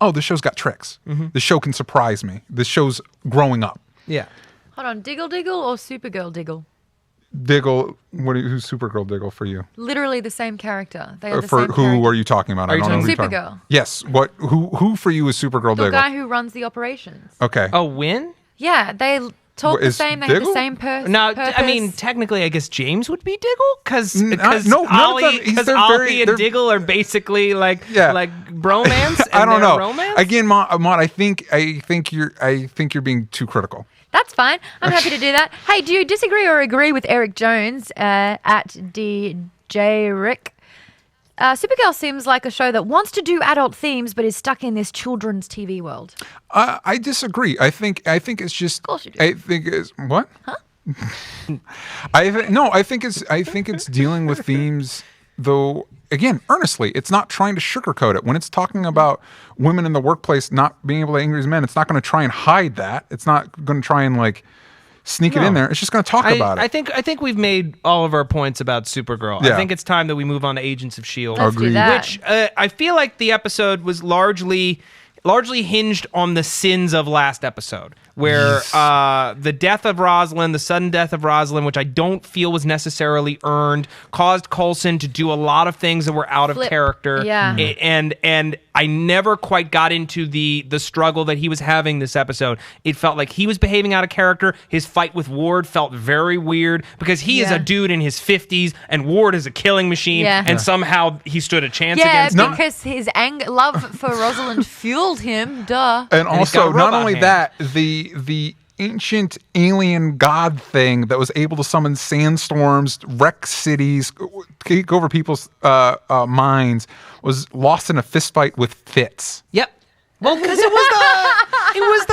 oh, this show's got tricks. This show can surprise me. This show's growing up. Yeah. Hold on, Diggle or Supergirl Diggle? Diggle, who's Supergirl Diggle for you? Literally the same character. They are the for same who character. are you talking about? Are you talking Supergirl? Yes. Who for you is Supergirl Diggle? The guy who runs the operations. Okay. Oh, Wynn? Yeah, they talk the same. They have the same person. No, I mean technically, I guess James would be Diggle because Ollie and Diggle are basically like bromance. And I don't know. Romance? Again, Maud, I think you're being too critical. That's fine. I'm happy to do that. Hey, do you disagree or agree with Eric Jones at DJ Rick? Supergirl seems like a show that wants to do adult themes but is stuck in this children's TV world. I disagree. I think it's just. Of course you do. I think it's what? Huh? I think it's dealing with themes, though. again, earnestly. It's not trying to sugarcoat it. When it's talking about women in the workplace not being able to angry as men, it's not going to try and hide that. It's not going to try and like sneak it in there. It's just going to talk about it. I think we've made all of our points about Supergirl. Yeah. I think it's time that we move on to Agents of S.H.I.E.L.D. Let's do that. Which I feel like the episode was largely hinged on the sins of last episode, where the death of Rosalind, the sudden death of Rosalind, which I don't feel was necessarily earned, caused Coulson to do a lot of things that were out of character. Yeah. And I never quite got into the struggle that he was having this episode. It felt like he was behaving out of character. His fight with Ward felt very weird because he is a dude in his 50s and Ward is a killing machine, and somehow he stood a chance against him. Because his love for Rosalind fueled him. Duh. And he's got also, not robot only hands. that, the ancient alien god thing that was able to summon sandstorms, wreck cities, take over people's minds, was lost in a fistfight with Fitz. Yep. Well, because it was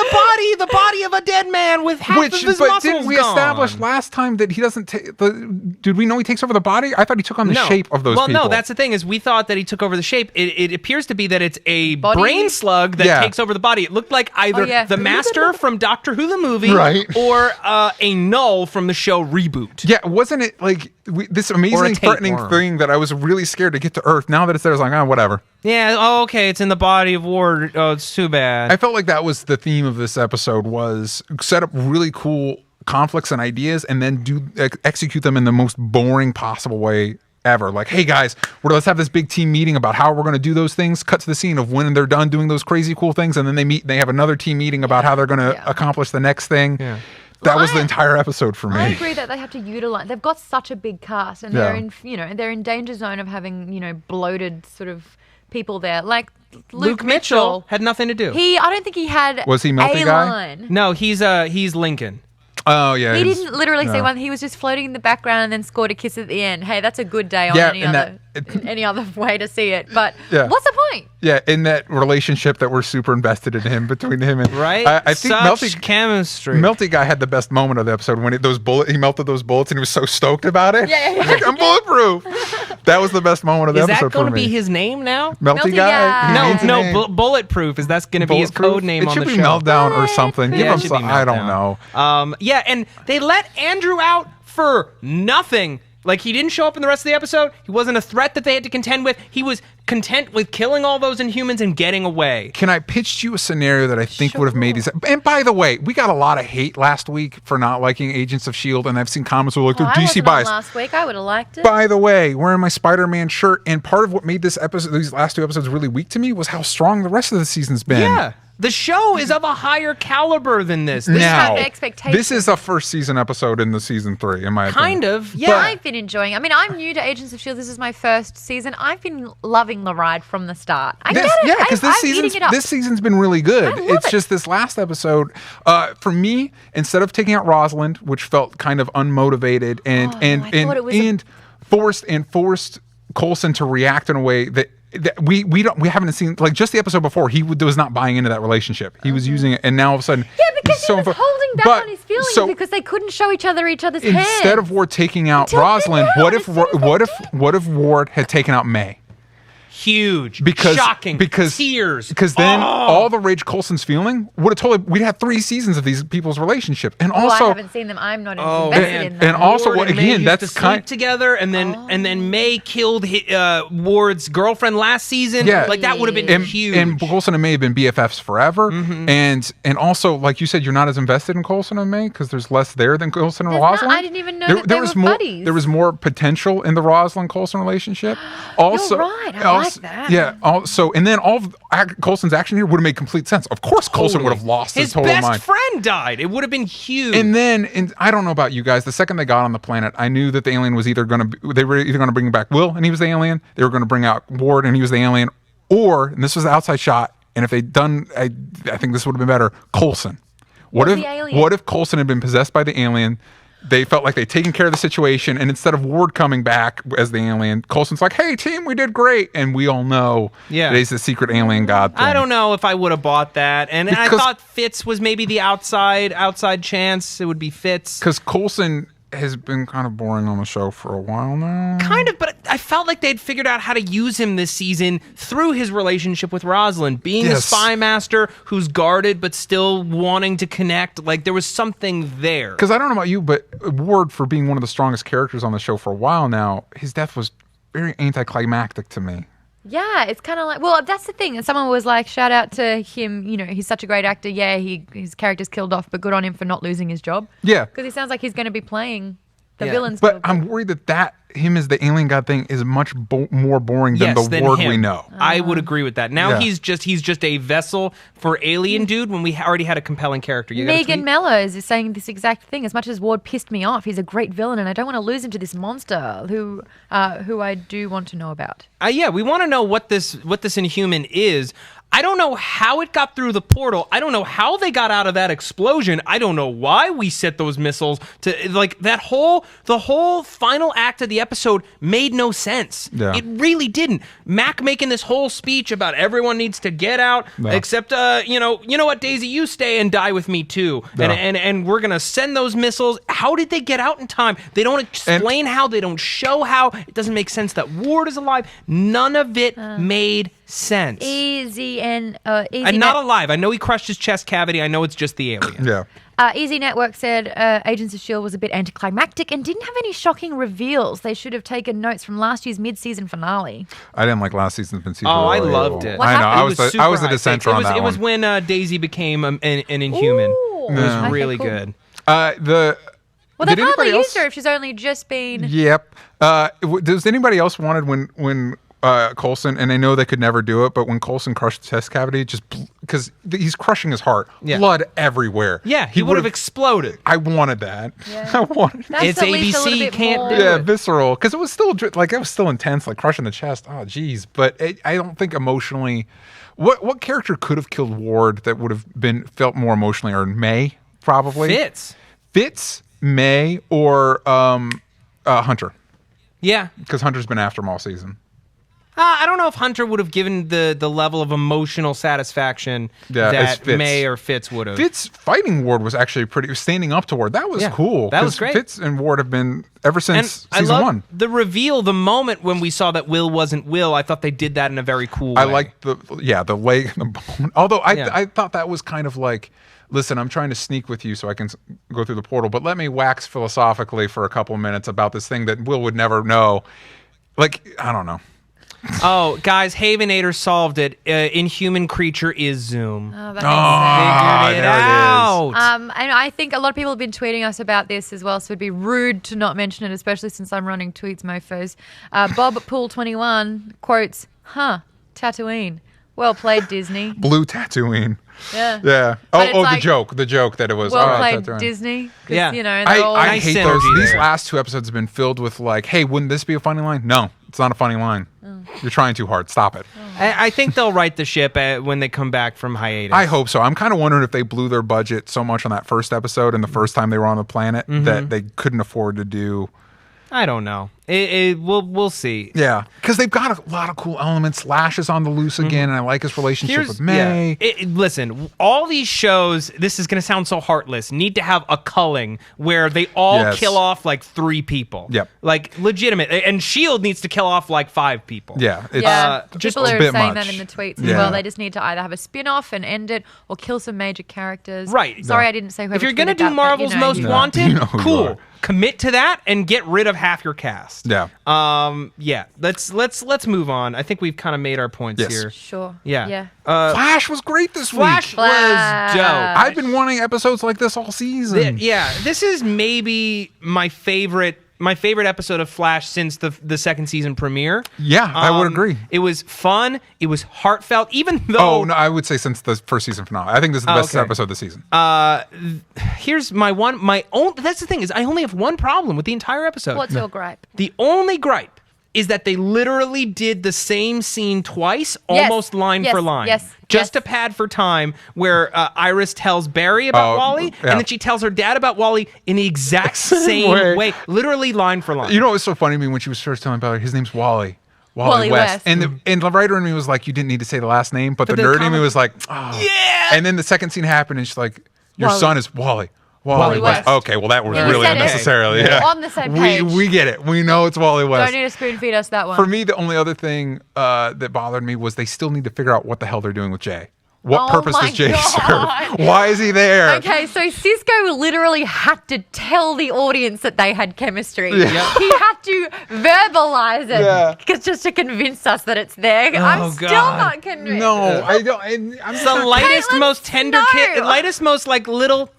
the body of a dead man with half of his muscles didn't we gone. establish last time that he doesn't take did we know he takes over the body? I thought he took on the shape of those people. Well, no, that's the thing is we thought that he took over the shape. It appears to be that it's a Body? brain slug that takes over the body. It looked like either the Master from Doctor Who the movie or a Null from the show Reboot. Yeah, wasn't it like this amazing threatening tapeworm. thing that I was really scared to get to Earth? Now that it's there, I was like, whatever. Yeah, oh, okay, it's in the body of Ward. Oh, it's too bad. I felt like that was the theme of this episode, was set up really cool conflicts and ideas and then execute them in the most boring possible way ever. Like, hey guys, let's have this big team meeting about how we're going to do those things. Cut to the scene of when they're done doing those crazy cool things, and then they meet and they have another team meeting about how they're going to accomplish the next thing. Yeah. That was the entire episode for me. I agree that they have to utilize. They've got such a big cast, and they're in, they're in danger zone of having, bloated sort of people there. Like Luke Mitchell had nothing to do. I don't think he had. Was he Melty a guy? line. No, he's Lincoln. Oh yeah, He didn't literally say one. He was just floating in the background and then scored a kiss at the end. Hey, that's a good day on any other way to see it. But what's the point? Yeah, in that relationship that we're super invested in between him and I think Such chemistry. Melty guy had the best moment of the episode when he melted those bullets and he was so stoked about it. Yeah. He's like, I'm bulletproof. That was the best moment of the episode for me. Is that going to be his name now? Melty guy? No, Bulletproof. Is that's going to be his code name on the show? It should be Meltdown or something. Yeah, it should be I don't Meltdown. know. Yeah, and they let Andrew out for nothing. Like, he didn't show up in the rest of the episode. He wasn't a threat that they had to contend with. He was content with killing all those Inhumans and getting away. Can I pitch you a scenario that I think would have made these? And by the way, we got a lot of hate last week for not liking Agents of S.H.I.E.L.D., and I've seen comments where like, they're DC biased. Last week, I would have liked it. By the way, wearing my Spider-Man shirt, and part of what made these last two episodes really weak to me was how strong the rest of the season's been. Yeah. The show is of a higher caliber than this. Now, expectations. this is a first season episode in the season 3, in my opinion. Kind of, yeah. But I've been enjoying. I mean, I'm new to Agents of S.H.I.E.L.D. This is my first season. I've been loving the ride from the start. I get it. Yeah, because this season's been really good. It's just this last episode, for me, instead of taking out Rosalind, which felt kind of unmotivated and forced Coulson to react in a way that we haven't seen, like, just the episode before he was not buying into that relationship. He was using it, and now all of a sudden because he was holding back on his feelings because they couldn't show each other hands. Instead of Ward taking out Rosalind, what if Ward had taken out May? Huge, shocking, tears. Because then all the rage Coulson's feeling would have we'd have 3 seasons of these people's relationship. And also, I haven't seen them. I'm not invested in them. And also, Ward and May used to sleep together, and then May killed Ward's girlfriend last season. Yeah, like that would have been huge. And Coulson and May have been BFFs forever. Mm-hmm. And also, like you said, you're not as invested in Coulson and May because there's less there than Coulson and Rosalind. I didn't even know they were buddies. There was more potential in the Rosalind Coulson relationship. Also, you're right. I like that. Yeah. Also, and then all of Coulson's action here would have made complete sense. Of course, Coulson would have lost his total mind. His best friend died. It would have been huge. And then, I don't know about you guys, the second they got on the planet, I knew that the alien was they were either going to bring back Will, and he was the alien. They were going to bring out Ward, and he was the alien. Or, and this was the outside shot, and if they'd done, I think this would have been better, Coulson. What if Coulson had been possessed by the alien? They felt like they'd taken care of the situation, and instead of Ward coming back as the alien, Coulson's like, hey, team, we did great. And we all know that he's the secret alien god thing. I don't know if I would have bought that. And I thought Fitz was maybe the outside chance. It would be Fitz. Because Coulson has been kind of boring on the show for a while now. Kind of, but I felt like they'd figured out how to use him this season through his relationship with Rosalind, being a spy master who's guarded but still wanting to connect. Like, there was something there. Because I don't know about you, but Ward, for being one of the strongest characters on the show for a while now, his death was very anticlimactic to me. Yeah, it's kind of like, well, that's the thing. And someone was like, shout out to him, he's such a great actor. Yeah, his character's killed off, but good on him for not losing his job. Yeah. Because he sounds like he's going to be playing the villain. But I'm worried that him as the alien god thing is much more boring than the Ward we know. I would agree with that. Now he's just a vessel for alien dude when we already had a compelling character. Megan Mellows is saying this exact thing. As much as Ward pissed me off, he's a great villain, and I don't want to lose him to this monster who I do want to know about. We want to know what this Inhuman is. I don't know how it got through the portal. I don't know how they got out of that explosion. I don't know why we set those missiles to, like, the whole final act of the episode made no sense. Yeah. It really didn't. Mac making this whole speech about everyone needs to get out, except you know what, Daisy, you stay and die with me too. Yeah. And we're gonna send those missiles. How did they get out in time? They don't explain how. They don't show how. It doesn't make sense that Ward is alive. None of it made sense. Easy and not alive. I know he crushed his chest cavity. I know it's just the alien. Yeah. Easy Network said Agents of S.H.I.E.L.D. was a bit anticlimactic and didn't have any shocking reveals. They should have taken notes from last year's mid-season finale. I didn't like last season's mid-season. I loved it. I know. I was the dissenter on that one. It was when Daisy became an Inhuman. Ooh. It was really cool. good. Well, they've hardly used her if she's only just been... Yep. Does anybody else wanted when Coulson, and I know they could never do it, but when Coulson crushed the chest cavity, just because he's crushing his heart, blood everywhere. Yeah, he would have exploded. I wanted that. Yeah. I wanted. That's it's ABC. You can't do Yeah, it. visceral, because it was still intense, like crushing the chest. Oh, geez, but I don't think emotionally. What character could have killed Ward that would have felt more emotionally earned? May probably. Fitz, May, or Hunter. Yeah, because Hunter's been after him all season. I don't know if Hunter would have given the level of emotional satisfaction that May or Fitz would have. Fitz fighting Ward was actually standing up to Ward. That was cool. That was great. Fitz and Ward have been ever since season 1. The reveal, the moment when we saw that Will wasn't Will, I thought they did that in a very cool way. I liked the leg and the bone. Although I thought that was kind of like, listen, I'm trying to sneak with you so I can go through the portal, but let me wax philosophically for a couple of minutes about this thing that Will would never know. Like, I don't know. Oh, guys, Havenator solved it. Inhuman creature is Zoom. Oh, that makes sense. Figured it out. And I think a lot of people have been tweeting us about this as well, so it'd be rude to not mention it, especially since I'm running tweets mofos. Bob Pool21 quotes, Tatooine. Well played, Disney. Blue Tatooine. Yeah. Yeah. The joke that it was. Well played, Tatooine. Disney. Yeah. I hate those. These there. last 2 episodes have been filled with like, hey, wouldn't this be a funny line? No, it's not a funny line. You're trying too hard. Stop it. I think they'll right the ship when they come back from hiatus. I hope so. I'm kind of wondering if they blew their budget so much on that first episode and the first time they were on the planet that they couldn't afford to do. I don't know. We'll see. Yeah, because they've got a lot of cool elements. Lash is on the loose again, and I like his relationship with May. Yeah. Listen, all these shows, this is going to sound so heartless, need to have a culling where they all kill off like 3 people. Yep. Like, legitimate. And S.H.I.E.L.D. needs to kill off like 5 people. Yeah. It's just people a are bit saying much. that in the tweets as well. They just need to either have a spin-off and end it or kill some major characters. Right. Sorry, I didn't say whoever If you're going to tweeted do that, Marvel's Most Wanted, You know who you are. Commit to that and get rid of half your cast. Yeah. Let's move on. I think we've kind of made our points here. Sure. Yeah. Flash was great this Flash week. was dope. I've been wanting episodes like this all season. This is maybe my favorite episode of Flash since the second season premiere. Yeah, I would agree. It was fun. It was heartfelt, even though... Oh, no, I would say since the first season finale. I think this is the best episode of the season. Here's my own... That's the thing, is I only have one problem with the entire episode. What's your gripe? The only gripe is that they literally did the same scene twice, almost line for line. Just to pad for time, where Iris tells Barry about Wally, and then she tells her dad about Wally in the exact same way. Literally line for line. You know what was so funny to me when she was first telling about his name's Wally. Wally West. And the writer in me was like, you didn't need to say the last name, but the nerd in me was like, oh. Yeah! And then the second scene happened, and she's like, your son is Wally. Wally West. Okay, well that was Yeah, really said it. unnecessarily. We're Yeah. on the same page. We get it. We know it's Wally West. Don't need to spoon feed us that one. For me, the only other thing that bothered me was they still need to figure out what the hell they're doing with Jay. What purpose my does Jay God. serve? Why is he there? Okay, so Cisco literally had to tell the audience that they had chemistry. Yeah. He had to verbalize it Yeah. just to convince us that it's there. I'm still God. not convinced. No, I don't. I'm It's the lightest, Caitlin, most tender no. kiss, lightest, most like little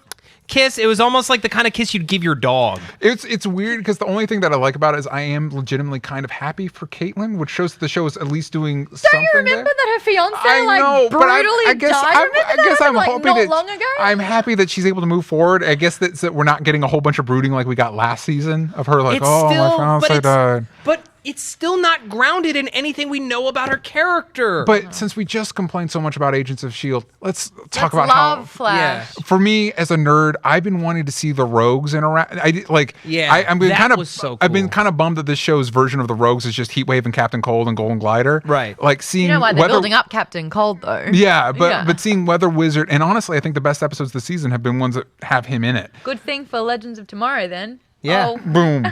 kiss. It was almost like the kind of kiss you'd give your dog. It's weird because the only thing that I like about it is I am legitimately kind of happy for Caitlin, which shows that the show is at least doing something. Don't you remember there. that her fiance I know, but brutally I guess died? I'm, Remember I that guess I'm happened, like, hoping not that long ago? I'm happy that she's able to move forward. I guess that we're not getting a whole bunch of brooding like we got last season of her like, It's oh, still, my fiance died. but it's still not grounded in anything we know about her character. But since we just complained so much about Agents of S.H.I.E.L.D., let's talk Let's about love how. Flash. For me, as a nerd, I've been wanting to see the Rogues interact. I'm been that kind of. was so I've been cool. kind of bummed that this show's version of the Rogues is just Heatwave and Captain Cold and Golden Glider. Right. Like seeing You know why they're Weather. building up Captain Cold, though. Yeah, but Yeah. but seeing Weather Wizard, and honestly, I think the best episodes this season have been ones that have him in it. Good thing for Legends of Tomorrow, then. Yeah. Oh. Boom.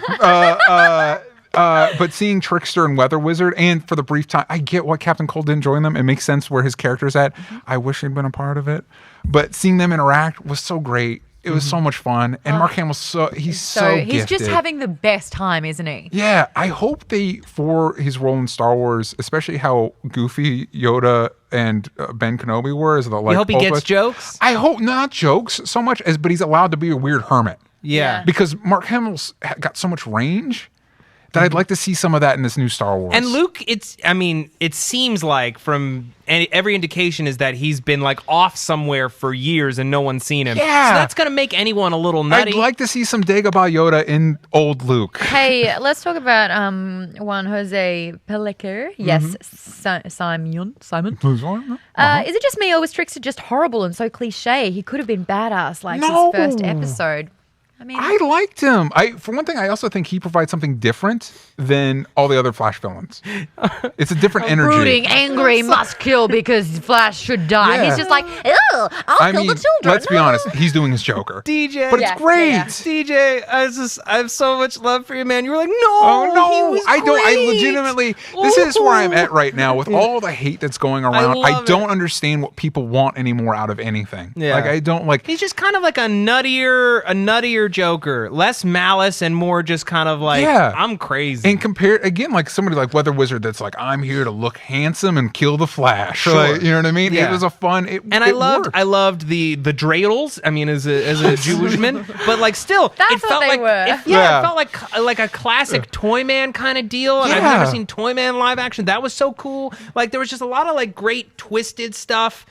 But seeing Trickster and Weather Wizard, and for the brief time, I get why Captain Cold didn't join them. It makes sense where his character's at. I wish he'd been a part of it. But seeing them interact was so great. It was so much fun. And Mark Hamill's he's so he's gifted. just having the best time, isn't he? Yeah, I hope for his role in Star Wars, especially how goofy Yoda and Ben Kenobi were. As the like, you hope he gets hopeless- jokes? I hope not jokes so much as, but he's allowed to be a weird hermit. Yeah. Because Mark Hamill's got so much range that I'd like to see some of that in this new Star Wars. And Luke, it seems like from every indication is that he's been like off somewhere for years and no one's seen him. Yeah. So that's going to make anyone a little nutty. I'd like to see some Dagobah Yoda in old Luke. Hey, let's talk about Juan Jose Pelecker. Yes, Simon. Is it just me, or was Trickster just horrible and so cliche? He could have been badass like No. his first episode. I mean, I liked him. For one thing, I also think he provides something different than all the other Flash villains. It's a different energy. brooding, angry, must kill because Flash should die. Yeah. He's just like, ew, I'll kill the children. let's be honest. He's doing his Joker. DJ. But Yeah, it's great. yeah. DJ, I have so much love for you, man. You were like, no, Oh no! he was I don't. I great. legitimately. This is where I'm at right now with all the hate that's going around. I love don't it. understand what people want anymore out of anything. Yeah. Like I don't like. He's just kind of like a nuttier Joker, less malice and more just kind of like, Yeah. I'm crazy. And compared again, like somebody like Weather Wizard, that's like, I'm here to look handsome and kill the Flash. Sure. Like, you know what I mean? Yeah. It was a fun. And it worked. I loved the dreidels. I mean, as a Jewish man, but like still, That's it what felt they like were. It Yeah. felt like a classic Toy Man kind of deal. And I've Yeah. never seen Toy Man live action. That was so cool. Like there was just a lot of like great twisted stuff.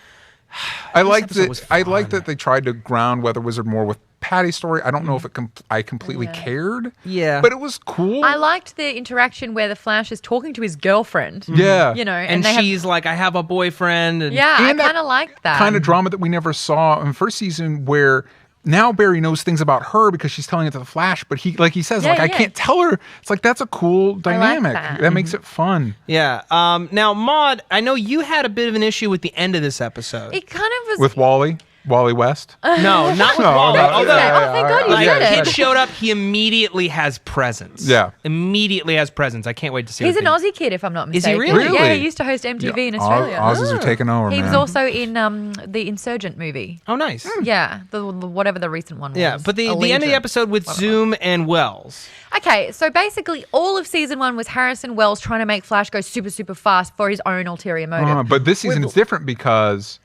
I like episode was that. I like fun. that they tried to ground Weather Wizard more with Patty's story. I don't know if I completely cared. Yeah. but it was cool. I liked the interaction where the Flash is talking to his girlfriend. Yeah, You know, And they have- she's like, I have a boyfriend. And yeah, I And that kind of liked that. kind of drama that we never saw in the first season, where now Barry knows things about her because she's telling it to the Flash, but he says, Yeah, I yeah. can't tell her. It's like, that's a cool dynamic. that. Makes it fun. Yeah. Now, Maude, I know you had a bit of an issue with the end of this episode. It kind of was. With Wally West. No, not with No, Wally. no, Although, Oh, thank God you like, said it. kid showed up, he immediately has presence. Yeah. Immediately has presence. I can't wait to see He's what an they- Aussie kid, if I'm not Is he mistaken. really? Yeah, he used to host MTV in Australia. Aussies are taking over, He man. was also in the Insurgent movie. Oh, nice. Yeah, the whatever the recent one was. Yeah, but the end of the Allegiant. episode with Zoom and Wells. Okay, so basically all of season 1 was Harrison Wells trying to make Flash go super, super fast for his own ulterior motive. But this season it's different because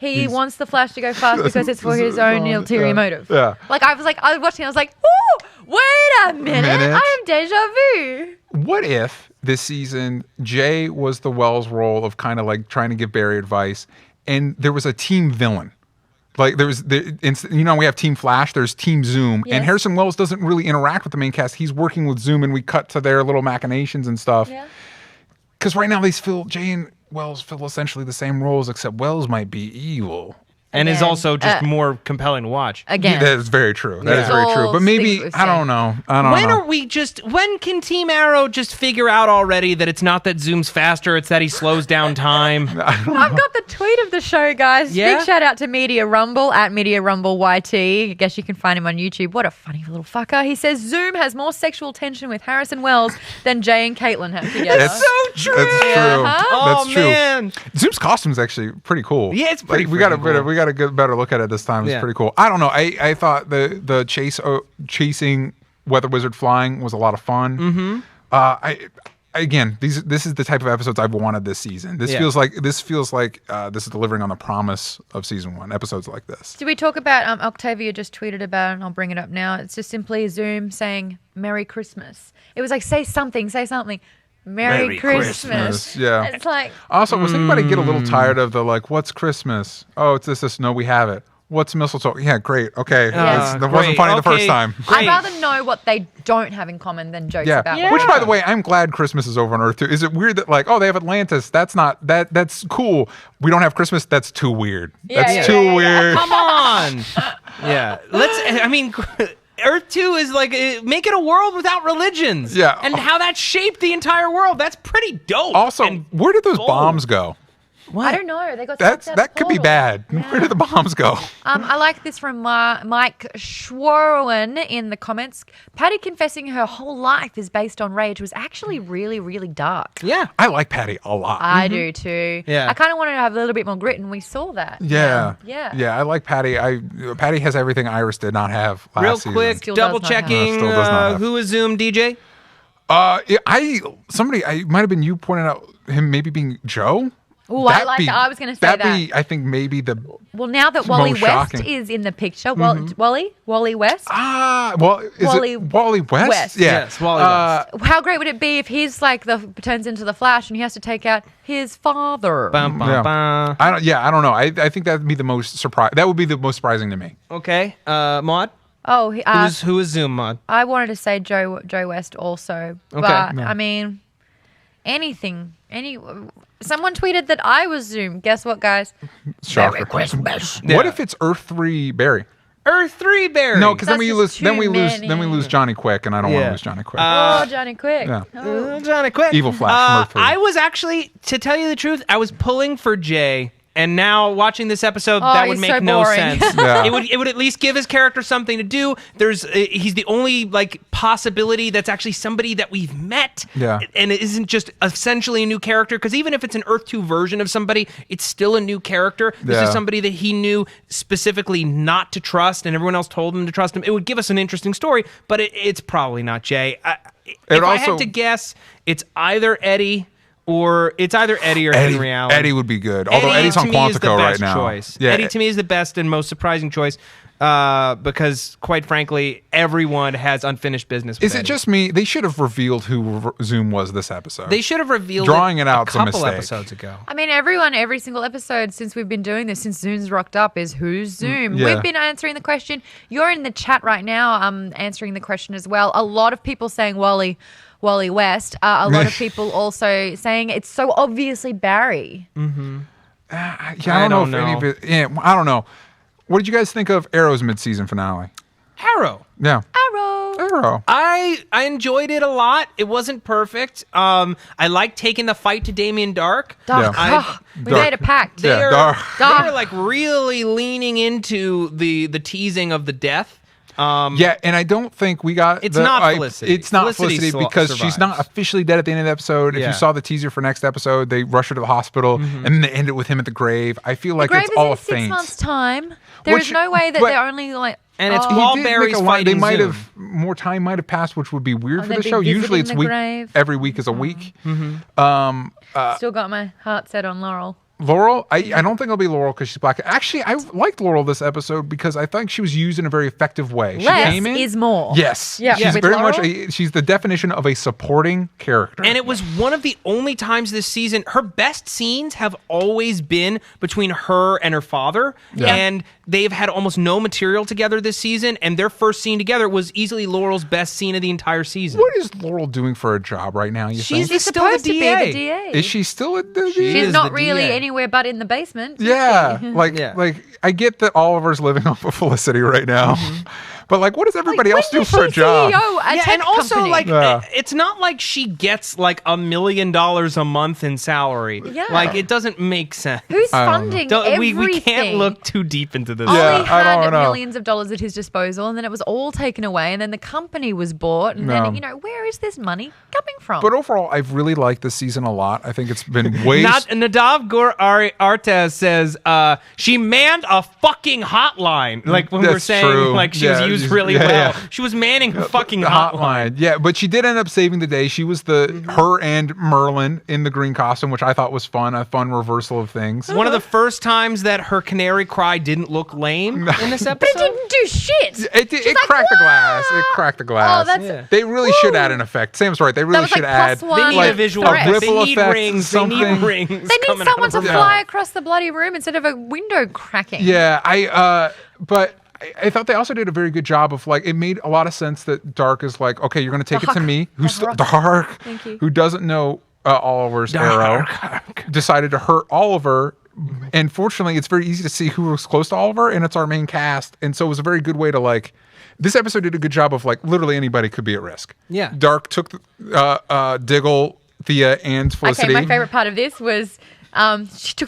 He wants the Flash to go fast because it's for his own ulterior motive. Yeah. Like I was watching, I was like, oh, wait a minute. I am deja vu. what if this season Jay was the Wells role of kind of like trying to give Barry advice, and there was a team villain? Like we have Team Flash, there's Team Zoom, Yes. and Harrison Wells doesn't really interact with the main cast. He's working with Zoom, and we cut to their little machinations and stuff. Yeah. Because right now Jay and Wells fill essentially the same roles, except Wells might be evil. and is Again, also just more compelling to watch. Again. That is very true. That is It's very all true. But maybe things I don't know. I don't When know. when can Team Arrow just figure out already that it's not that Zoom's faster, it's that he slows down time? I've got the tweet of the show, guys. Yeah? Big shout out to Media Rumble at Media Rumble YT. I guess you can find him on YouTube. What a funny little fucker. He says Zoom has more sexual tension with Harrison Wells than Jay and Caitlin have together. It's so true. That's true. Uh-huh. Oh, That's true. man. Zoom's costume's actually pretty cool. Yeah, it's pretty we got a freaking better cool. we got to get a better look at it this time. It's Yeah. pretty cool. I don't know. I thought the chasing Weather Wizard flying was a lot of fun. Mm-hmm. This is the type of episodes I've wanted this season. This Yeah. feels like this is delivering on the promise of season 1. Episodes like this. Did we talk about Octavia just tweeted about it, and I'll bring it up now. It's just simply Zoom saying Merry Christmas. It was like, say something. Merry Christmas. Yeah. It's like, Also, was anybody get a little tired of the like, what's Christmas? Oh, it's this. No, we have it. What's mistletoe? Yeah, great. Okay. That wasn't great. funny the first Okay. time. Great. I'd rather know what they don't have in common than jokes Yeah. about. Yeah. Which, by the way, I'm glad Christmas is over on Earth too. Is it weird that like, oh, they have Atlantis? That's not that. That's cool. We don't have Christmas. That's too weird. That's yeah, too yeah. weird. Come on. Yeah. Earth 2 is like making a world without religions. Yeah. And how that shaped the entire world. That's pretty dope. Also, And where did those bold. bombs go? I don't know. They got That could be bad. Where did the bombs go? I like this from Mike Schwarwen in the comments. Patty confessing her whole life is based on rage was actually really, really dark. Yeah. I like Patty a lot. I do too. Yeah. I kind of wanted to have a little bit more grit, and we saw that. Yeah. Yeah. I like Patty. Patty has everything Iris did not have last Real season. quick, Still does double not have. checking. Still does not have. Who is Zoom, DJ? Somebody might have been you pointed out him maybe being Joe. Oh, I like that. I was going to say that'd that. be, I think, maybe the Well, now that Wally most West shocking. is in the picture, Wally West. Wally West? West. Yeah. Yes, Wally West. How great would it be if he's like turns into the Flash and he has to take out his father? Bum, bum, Yeah. bum. I don't know. I think that'd be the most surprise. That would be the most surprising to me. Okay. Maud? Oh, Who is Zoom, Maud? I wanted to say Joe West also, Okay. but No. I mean, someone tweeted that I was Zoom. Guess what, guys? Shocker. Yeah. What if it's Earth 3 Barry? Earth 3 Barry. No, because then That's we just lose. too Then we lose Johnny Quick, and I don't want Yeah. to lose Johnny Quick. Oh, Johnny Quick. yeah. Johnny Quick. Evil Flash from Earth 3. I was actually, to tell you the truth, I was pulling for Jay. And now watching this episode, that would he's make so no boring. sense. Yeah. It would at least give his character something to do. He's the only like possibility that's actually somebody that we've met. Yeah. And it isn't just essentially a new character, because even if it's an Earth 2 version of somebody, it's still a new character. This is Yeah. somebody that he knew specifically not to trust, and everyone else told him to trust him. It would give us an interesting story, but it's probably not Jay. If I had also- to guess, it's either Eddie or Henry Allen. Eddie would be good. Although Eddie's to on me is the Quantico right best now. choice. Yeah. Eddie to me is the best and most surprising choice, because quite frankly, everyone has unfinished business with Is it Eddie. just me? They should have revealed who Zoom was this episode. They should have revealed Drawing it out's a a couple mistake. episodes ago. I mean, every single episode since we've been doing this, since Zoom's rocked up, is who's Zoom? yeah. We've been answering the question. You're in the chat right now, answering the question as well. A lot of people saying Wally West. A lot of people also saying it's so obviously Barry. I don't know if any of it. Yeah, I don't know. What did you guys think of Arrow's mid-season finale? Arrow. Yeah, Arrow. I enjoyed it a lot. It wasn't perfect. I liked taking the fight to Damien Dark. Dark. Yeah. We made a pact. Yeah. They're, Dark. they're like really leaning into the teasing of the death. Yeah, and I don't think we got. It's not Felicity. It's not Felicity Felicity because she's not survives. officially dead at the end of the episode. If Yeah. you saw the teaser for next episode, they rush her to the hospital, and then they end it with him at the grave. I feel like Grave it's is all in a 6 feint. months' time. There is Which- no way that but- they're only like. And it's oh. Paul He did Barry's make a line. They fighting might Zoom. have more time might have passed, which would be weird Oh, for they'd the be show. Usually visiting it's the grave. every week is a week. Still got my heart set on Laurel. Laurel, I don't think it'll be Laurel because she's black. Actually, I liked Laurel this episode because I think she was used in a very effective way. She Less came in, is more. Yes, Yeah. she's With very much. Laurel? She's the definition of a supporting character. And it was one of the only times this season, her best scenes have always been between her and her father. Yeah. And they've had almost no material together this season, and their first scene together was easily Laurel's best scene of the entire season. What is Laurel doing for a job right now? You think? She's still the supposed to be DA. the DA. Is she still a DA? She She's is not the really DA. anywhere but in the basement. Yeah, Yeah. like I get that Oliver's living off of Felicity right now, but like, what does everybody else do for a job? CEO, And also, company? like, Yeah. it's not like she gets like $1 million a month in salary. Yeah. Like, it doesn't make sense. who's funding everything? We can't look too deep into this. Yeah, Ollie I had don't know. millions of dollars at his disposal, and then it was all taken away, and then the company was bought, and No. then where is this money coming from? But overall, I've really liked this season a lot. I think it's been way. Nadav Artez says she manned a fucking hotline. Like when we're That's saying true. like she Yeah, was used she's- really yeah, well. yeah. She was manning a fucking the hotline. Yeah, but she did end up saving the day. She was her and Merlin in the green costume, which I thought was fun. A fun reversal of things. One of the first times that her canary cry didn't look lame in this episode. But it didn't do shit. It She's like, cracked the glass. It "Whoa!" cracked the glass. Oh, that's Yeah. They really should add an effect. Sam's right. They really was should like add plus one. They need like a visual threat. effect. They ripple need effect, rings. something. They need rings. They need coming someone out to of her fly mouth. across the bloody room instead of a window cracking. Yeah, but I thought they also did a very good job of like, it made a lot of sense that Dark is like, okay, you're going to take it to Dark. me, who's Dark. Dark, Thank you. who doesn't know Oliver's arrow, decided to hurt Oliver. And fortunately, it's very easy to see who was close to Oliver, and it's our main cast. And so it was a very good way to like, this episode did a good job of like, literally anybody could be at risk. Yeah. Dark took Diggle, Thea, and Felicity. Okay, my favorite part of this was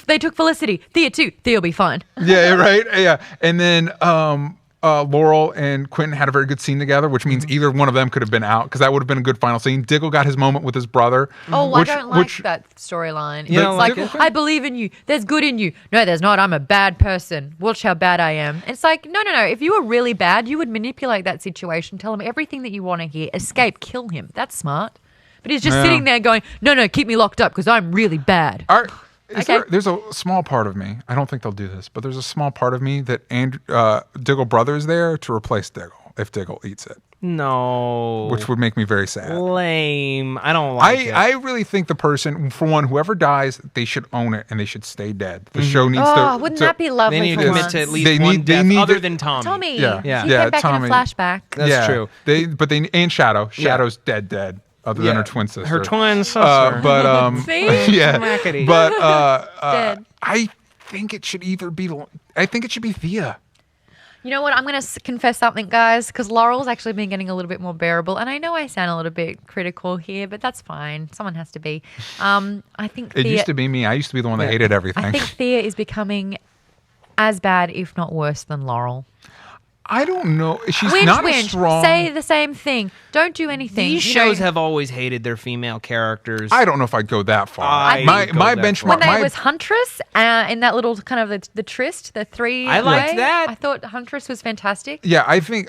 they took Felicity. Thea too. Thea'll be fine. Yeah, right. Yeah, and then Laurel and Quentin had a very good scene together, which means either one of them could have been out because that would have been a good final scene. Diggle got his moment with his brother. Oh, I don't like that storyline. You don't It's like, like it? I believe in you. There's good in you. No, there's not. I'm a bad person. Watch how bad I am. It's like, no. If you were really bad, you would manipulate that situation, tell him everything that you want to hear, escape, kill him. That's smart. But he's just Yeah. sitting there going, no, keep me locked up because I'm really bad. Okay. There's a small part of me. I don't think they'll do this, but there's a small part of me that Diggle brother is there to replace Diggle if Diggle eats it, No. which would make me very sad. Lame. I don't like it. I really think the person, for one, whoever dies, they should own it and they should stay dead. The show needs Oh, to. wouldn't that be lovely They need for to commit once? to at least They one need- they death need other to- than Tommy. Tommy. Yeah. He Yeah, came back Tommy. in a flashback. That's true. And Shadow. Yeah. Shadow's dead. Other than her twin sister. Her twin sister. But See? yeah. Schmackety. But Dead. I think it should either be. I think it should be Thea. You know what? I'm going to confess something, guys, because Laurel's actually been getting a little bit more bearable. And I know I sound a little bit critical here, but that's fine. Someone has to be. I think It Thea, used to be me. I used to be the one that hated everything. I think Thea is becoming as bad, if not worse, than Laurel. I don't know. She's Winch, not as winch. strong. Say the same thing. Don't do anything. These You know, shows have always hated their female characters. I don't know if I'd go that far. I my would go my that benchmark. when My, there was Huntress in that little kind of the tryst, the three. I liked way, that. I thought Huntress was fantastic. yeah, I think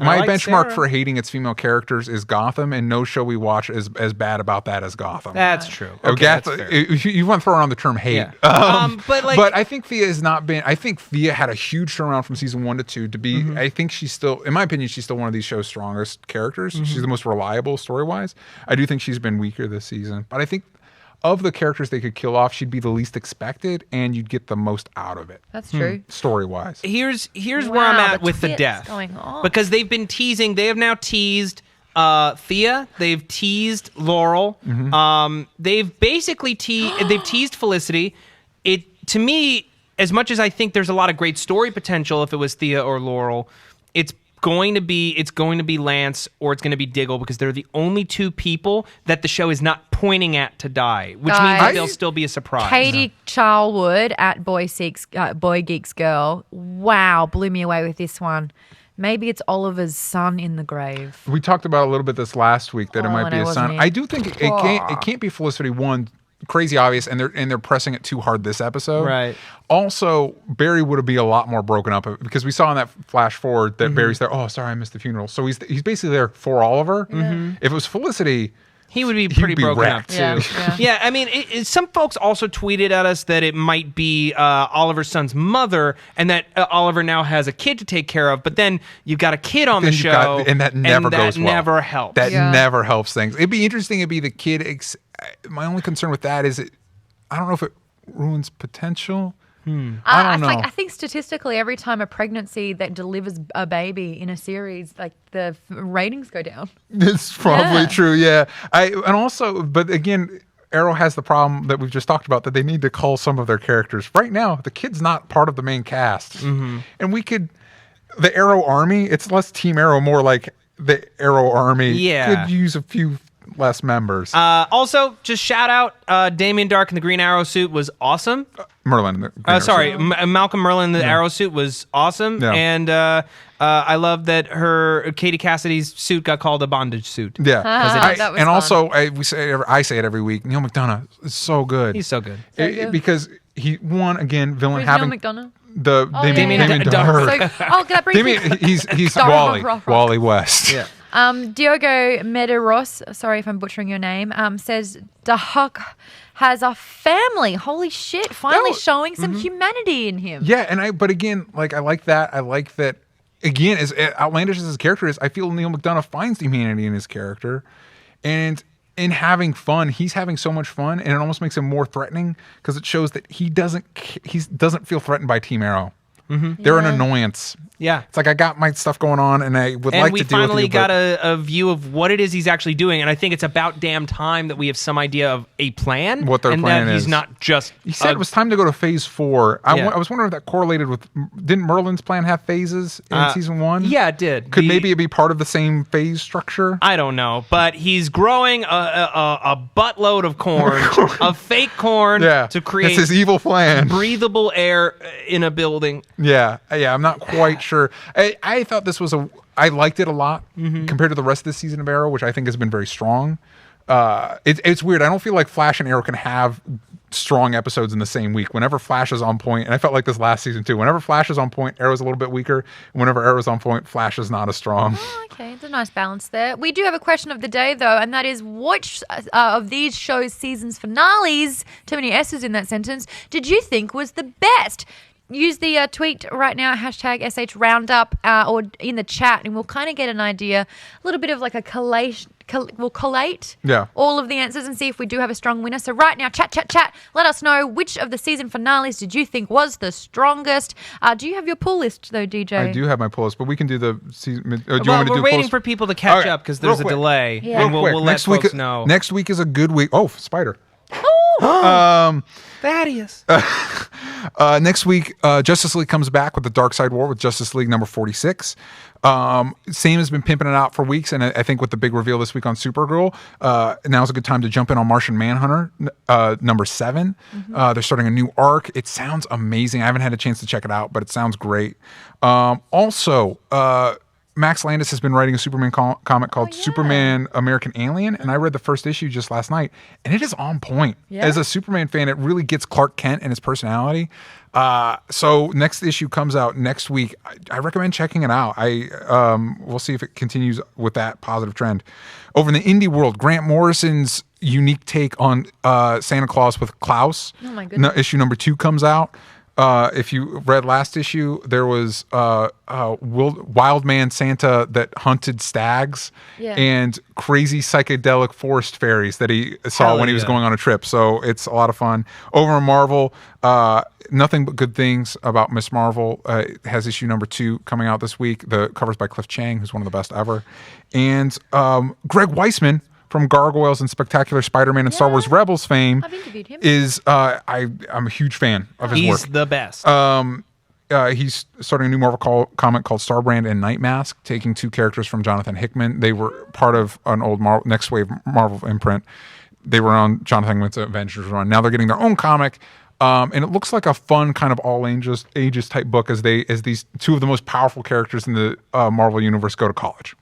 my like benchmark Sarah. for hating its female characters is Gotham, and no show we watch is as bad about that as Gotham. That's true. Oh, Okay, that's fair. you want to throw around the term hate. Yeah. But like, But I think Thea has not been. I think Thea had a huge turnaround from season 1 to 2 to be. I think she's still, in my opinion, she's still one of these show's strongest characters. She's the most reliable story wise. I do think she's been weaker this season, but I think of the characters they could kill off, she'd be the least expected, and you'd get the most out of it. That's true. Story wise. here's where I'm Wow, at the with the twist death going on. because they've been teasing. They have now teased Thea. They've teased Laurel. They've basically they've teased Felicity. It to me, as much as I think there's a lot of great story potential if it was Thea or Laurel, it's going to be Lance or it's going to be Diggle because they're the only two people that the show is not pointing at to die, which means that Guys, they'll still be a surprise. Katie Charlwood at Boy Geeks Girl. Wow, blew me away with this one. Maybe it's Oliver's son in the grave. We talked about a little bit this last week that it Oh, might and be I a wasn't son. in. I do think it can't be Felicity. One, crazy obvious, and they're pressing it too hard this episode. Right. Also, Barry would be a lot more broken up because we saw in that flash forward that Barry's there. Oh, sorry, I missed the funeral. So he's basically there for Oliver. If it was Felicity, He would be pretty be broken wrecked. up too. Yeah. I mean, some folks also tweeted at us that it might be Oliver's son's mother, and that Oliver now has a kid to take care of. But then you've got a kid on the Then you've show, got- and that never goes well. never helps. that Yeah. never helps things. It'd be interesting. It'd be the kid. My only concern with that is I don't know if it ruins potential. I don't know. I think statistically, every time a pregnancy that delivers a baby in a series, like the ratings go down. It's probably true. Yeah. But again, Arrow has the problem that we've just talked about, that they need to cull some of their characters. Right now, the kid's not part of the main cast. And the Arrow Army, it's less Team Arrow, more like the Arrow Army could use a few less members. Also, just shout out Damien Dark in the Green Arrow suit was awesome. Merlin in the Green Arrow suit. Malcolm Merlin in the Arrow suit was awesome. Yeah. And I love that Katie Cassidy's suit got called a bondage suit. Yeah. That was fun. Also, I say it every week, Neil McDonough is so good. He's so good. Because he won again, villain Who's having Neil McDonough? Damien Dark. Can that bring Damien, he's Sorry, Wally West. Yeah. Diogo Medeiros, sorry if I'm butchering your name, says Dahak has a family. Holy shit! Finally showing some humanity in him. Yeah, but again, like I like that. Again, as outlandish as his character is, I feel Neil McDonough finds humanity in his character, and in having fun, he's having so much fun, and it almost makes him more threatening because it shows that he doesn't feel threatened by Team Arrow. They're an annoyance. Yeah. It's like, I got my stuff going on, and I would like to deal with you. And we finally got a view of what it is he's actually doing, and I think it's about damn time that we have some idea of a plan. What their plan is. And that he's not just... He said it was time to go to phase 4. I was wondering if that correlated with... Didn't Merlin's plan have phases in season 1? Yeah, it did. Could maybe it be part of the same phase structure? I don't know, but he's growing a buttload of corn, of fake corn, to create... It's his evil plan. Breathable air in a building. Yeah, I'm not quite sure. I thought this was I liked it a lot compared to the rest of the season of Arrow, which I think has been very strong. It's weird. I don't feel like Flash and Arrow can have strong episodes in the same week. Whenever Flash is on point, and I felt like this last season too, whenever Flash is on point, Arrow's a little bit weaker. And whenever Arrow's on point, Flash is not as strong. Oh, okay. It's a nice balance there. We do have a question of the day, though, and that is, which of these shows' seasons finales, too many S's in that sentence, did you think was the best? Use the tweet right now, hashtag #SHRoundup, or in the chat, and we'll kind of get an idea, a little bit of like a collation. We'll collate all of the answers and see if we do have a strong winner. So right now, chat. Let us know which of the season finales did you think was the strongest. Do you have your pull list, though, DJ? I do have my pull list, but we can do the season. We're waiting for people to catch up because there's a delay. Yeah. And we'll let folks know. Next week is a good week. Oh, Spider. Thaddeus. Next week, Justice League comes back with the Dark Side War with Justice League number 46. Sam has been pimping it out for weeks, and I think with the big reveal this week on Supergirl, now's a good time to jump in on Martian Manhunter, number 7. They're starting a new arc. It sounds amazing. I haven't had a chance to check it out, but it sounds great. Also, Max Landis has been writing a Superman comic called Superman American Alien, and I read the first issue just last night, and it is on point. As a Superman fan, it really gets Clark Kent and his personality. So next issue comes out next week. I recommend checking it out. We'll see if it continues with that positive trend. Over in the indie world, Grant Morrison's unique take on Santa Claus with Klaus. Oh my goodness. Issue number 2 comes out. If you read last issue, there was wild man Santa that hunted stags and crazy psychedelic forest fairies that he saw when he was going on a trip. So it's a lot of fun. Over in Marvel, nothing but good things about Miss Marvel. It has issue number 2 coming out this week. The cover's by Cliff Chang, who's one of the best ever. And Greg Weisman from Gargoyles and Spectacular Spider-Man and Star Wars Rebels fame. I've interviewed him. I'm a huge fan of his work. He's the best. He's starting a new Marvel comic called Starbrand and Night Mask, taking 2 characters from Jonathan Hickman. They were part of an old Next Wave Marvel imprint. They were on Jonathan Hickman's Avengers run. Now they're getting their own comic. And it looks like a fun kind of all ages type book as these 2 of the most powerful characters in the Marvel universe go to college.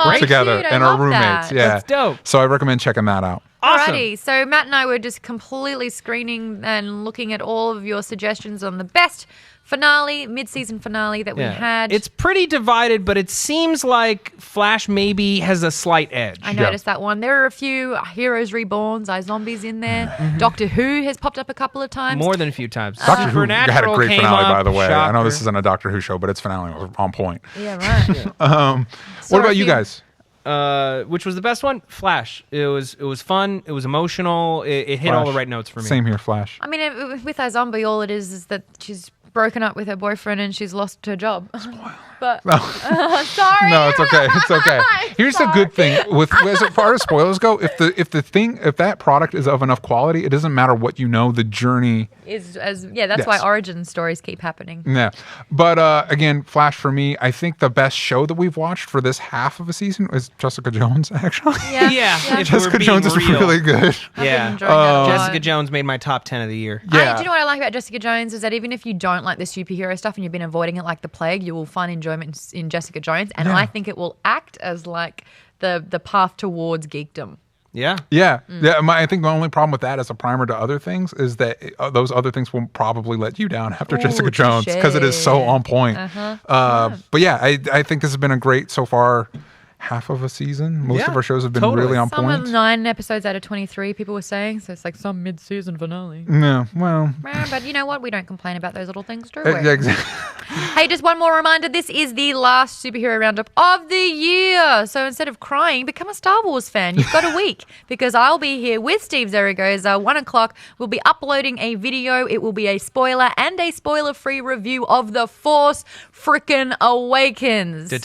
We're together and are roommates. That. Yeah, that's dope. So I recommend checking that out. Awesome. Alrighty, so Matt and I were just completely screening and looking at all of your suggestions on the best finale, mid-season finale that we had. It's pretty divided, but it seems like Flash maybe has a slight edge. I noticed that one. There are a few Heroes Reborns, iZombies in there. Doctor Who has popped up a couple of times. More than a few times. Doctor Who had a great finale, by the way. Shocker. I know this isn't a Doctor Who show, but its finale was on point. Yeah, right. What about you guys? which was the best one? Flash. It was fun. It was emotional. It hit all the right notes for me. Same here, Flash. I mean, with iZombie, all it is that she's broken up with her boyfriend and she's lost her job. But sorry. No, it's okay. It's okay. Here's the good thing with as far as spoilers go. If that product is of enough quality, it doesn't matter what you know. The journey that's why origin stories keep happening. Yeah, but again, Flash for me, I think the best show that we've watched for this half of a season is Jessica Jones. Actually, Yeah. If Jessica we're Jones is being real. really good. Yeah. Enjoying that a lot. Jessica Jones made my top 10 of the year. Yeah. Do you know what I like about Jessica Jones is that even if you don't like the superhero stuff and you've been avoiding it like the plague, you will find enjoyment in Jessica Jones, and I think it will act as like the path towards geekdom. Yeah. Yeah. I think the only problem with that as a primer to other things is that those other things will probably let you down after Jessica Jones because it is so on point. But yeah, I think this has been a great so far half of a season. Most of our shows have been really on Some point. of 9 episodes out of 23, people were saying, so it's like some mid-season finale. Yeah, well. But you know what? We don't complain about those little things, do we? Yeah, exactly. Hey, just one more reminder. This is the last superhero roundup of the year. So instead of crying, become a Star Wars fan. You've got a week because I'll be here with Steve Zaragoza. 1 o'clock. We'll be uploading a video. It will be a spoiler and a spoiler-free review of The Force Frickin' Awakens. You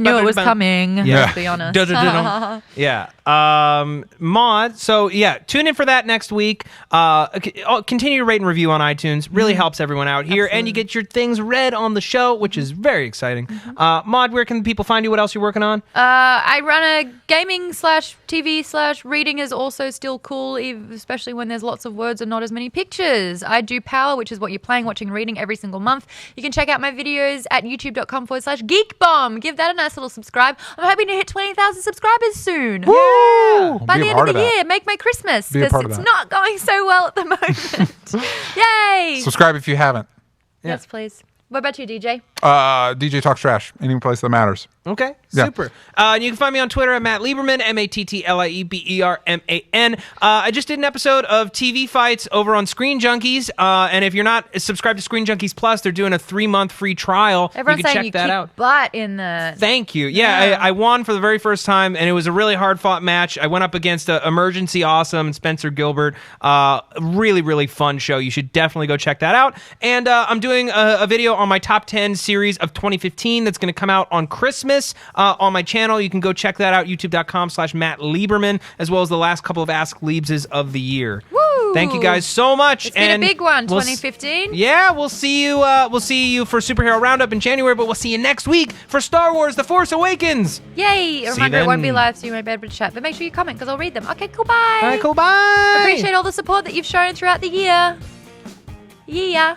knew it was coming. Let's be honest. Yeah. Maud, so yeah, tune in for that next week. Continue to rate and review on iTunes. Really helps everyone out here. Absolutely. And you get your things read on the show, which is very exciting. Maud, where can people find you? What else you're working on? I run a gaming/TV/reading is also still cool, especially when there's lots of words and not as many pictures. I do Power, which is what you're playing, watching, reading every single month. You can check out my videos at youtube.com/geekbomb. Give that a nice little subscribe. I'm hoping to hit 20,000 subscribers soon. Woo! By the end of the year, make my Christmas because it's not going so well at the moment. Yay! Subscribe if you haven't. Yes, please. What about you, DJ? DJ Talks Trash. Any place that matters. Okay, Yeah. super. You can find me on Twitter at Matt Lieberman, MattLieberman. I just did an episode of TV Fights over on Screen Junkies, and if you're not subscribed to Screen Junkies Plus, they're doing a 3-month free trial. Everyone's you can saying check that kick out. butt in the... Thank you. Yeah. I won for the very first time, and it was a really hard-fought match. I went up against Emergency Awesome and Spencer Gilbert. Really, really fun show. You should definitely go check that out. And I'm doing a video on my top 10 series of 2015 that's going to come out on Christmas on my channel. You can go check that out, youtube.com/Matt Lieberman, as well as the last couple of Ask Liebses of the year. Woo! Thank you guys so much. It's been a big one, 2015. Yeah, we'll see you for Superhero Roundup in January, but we'll see you next week for Star Wars The Force Awakens. Yay! A reminder, it won't be live, so you won't be able to chat, but make sure you comment because I'll read them. Okay, cool, bye. All right, cool, bye. Appreciate all the support that you've shown throughout the year. Yeah.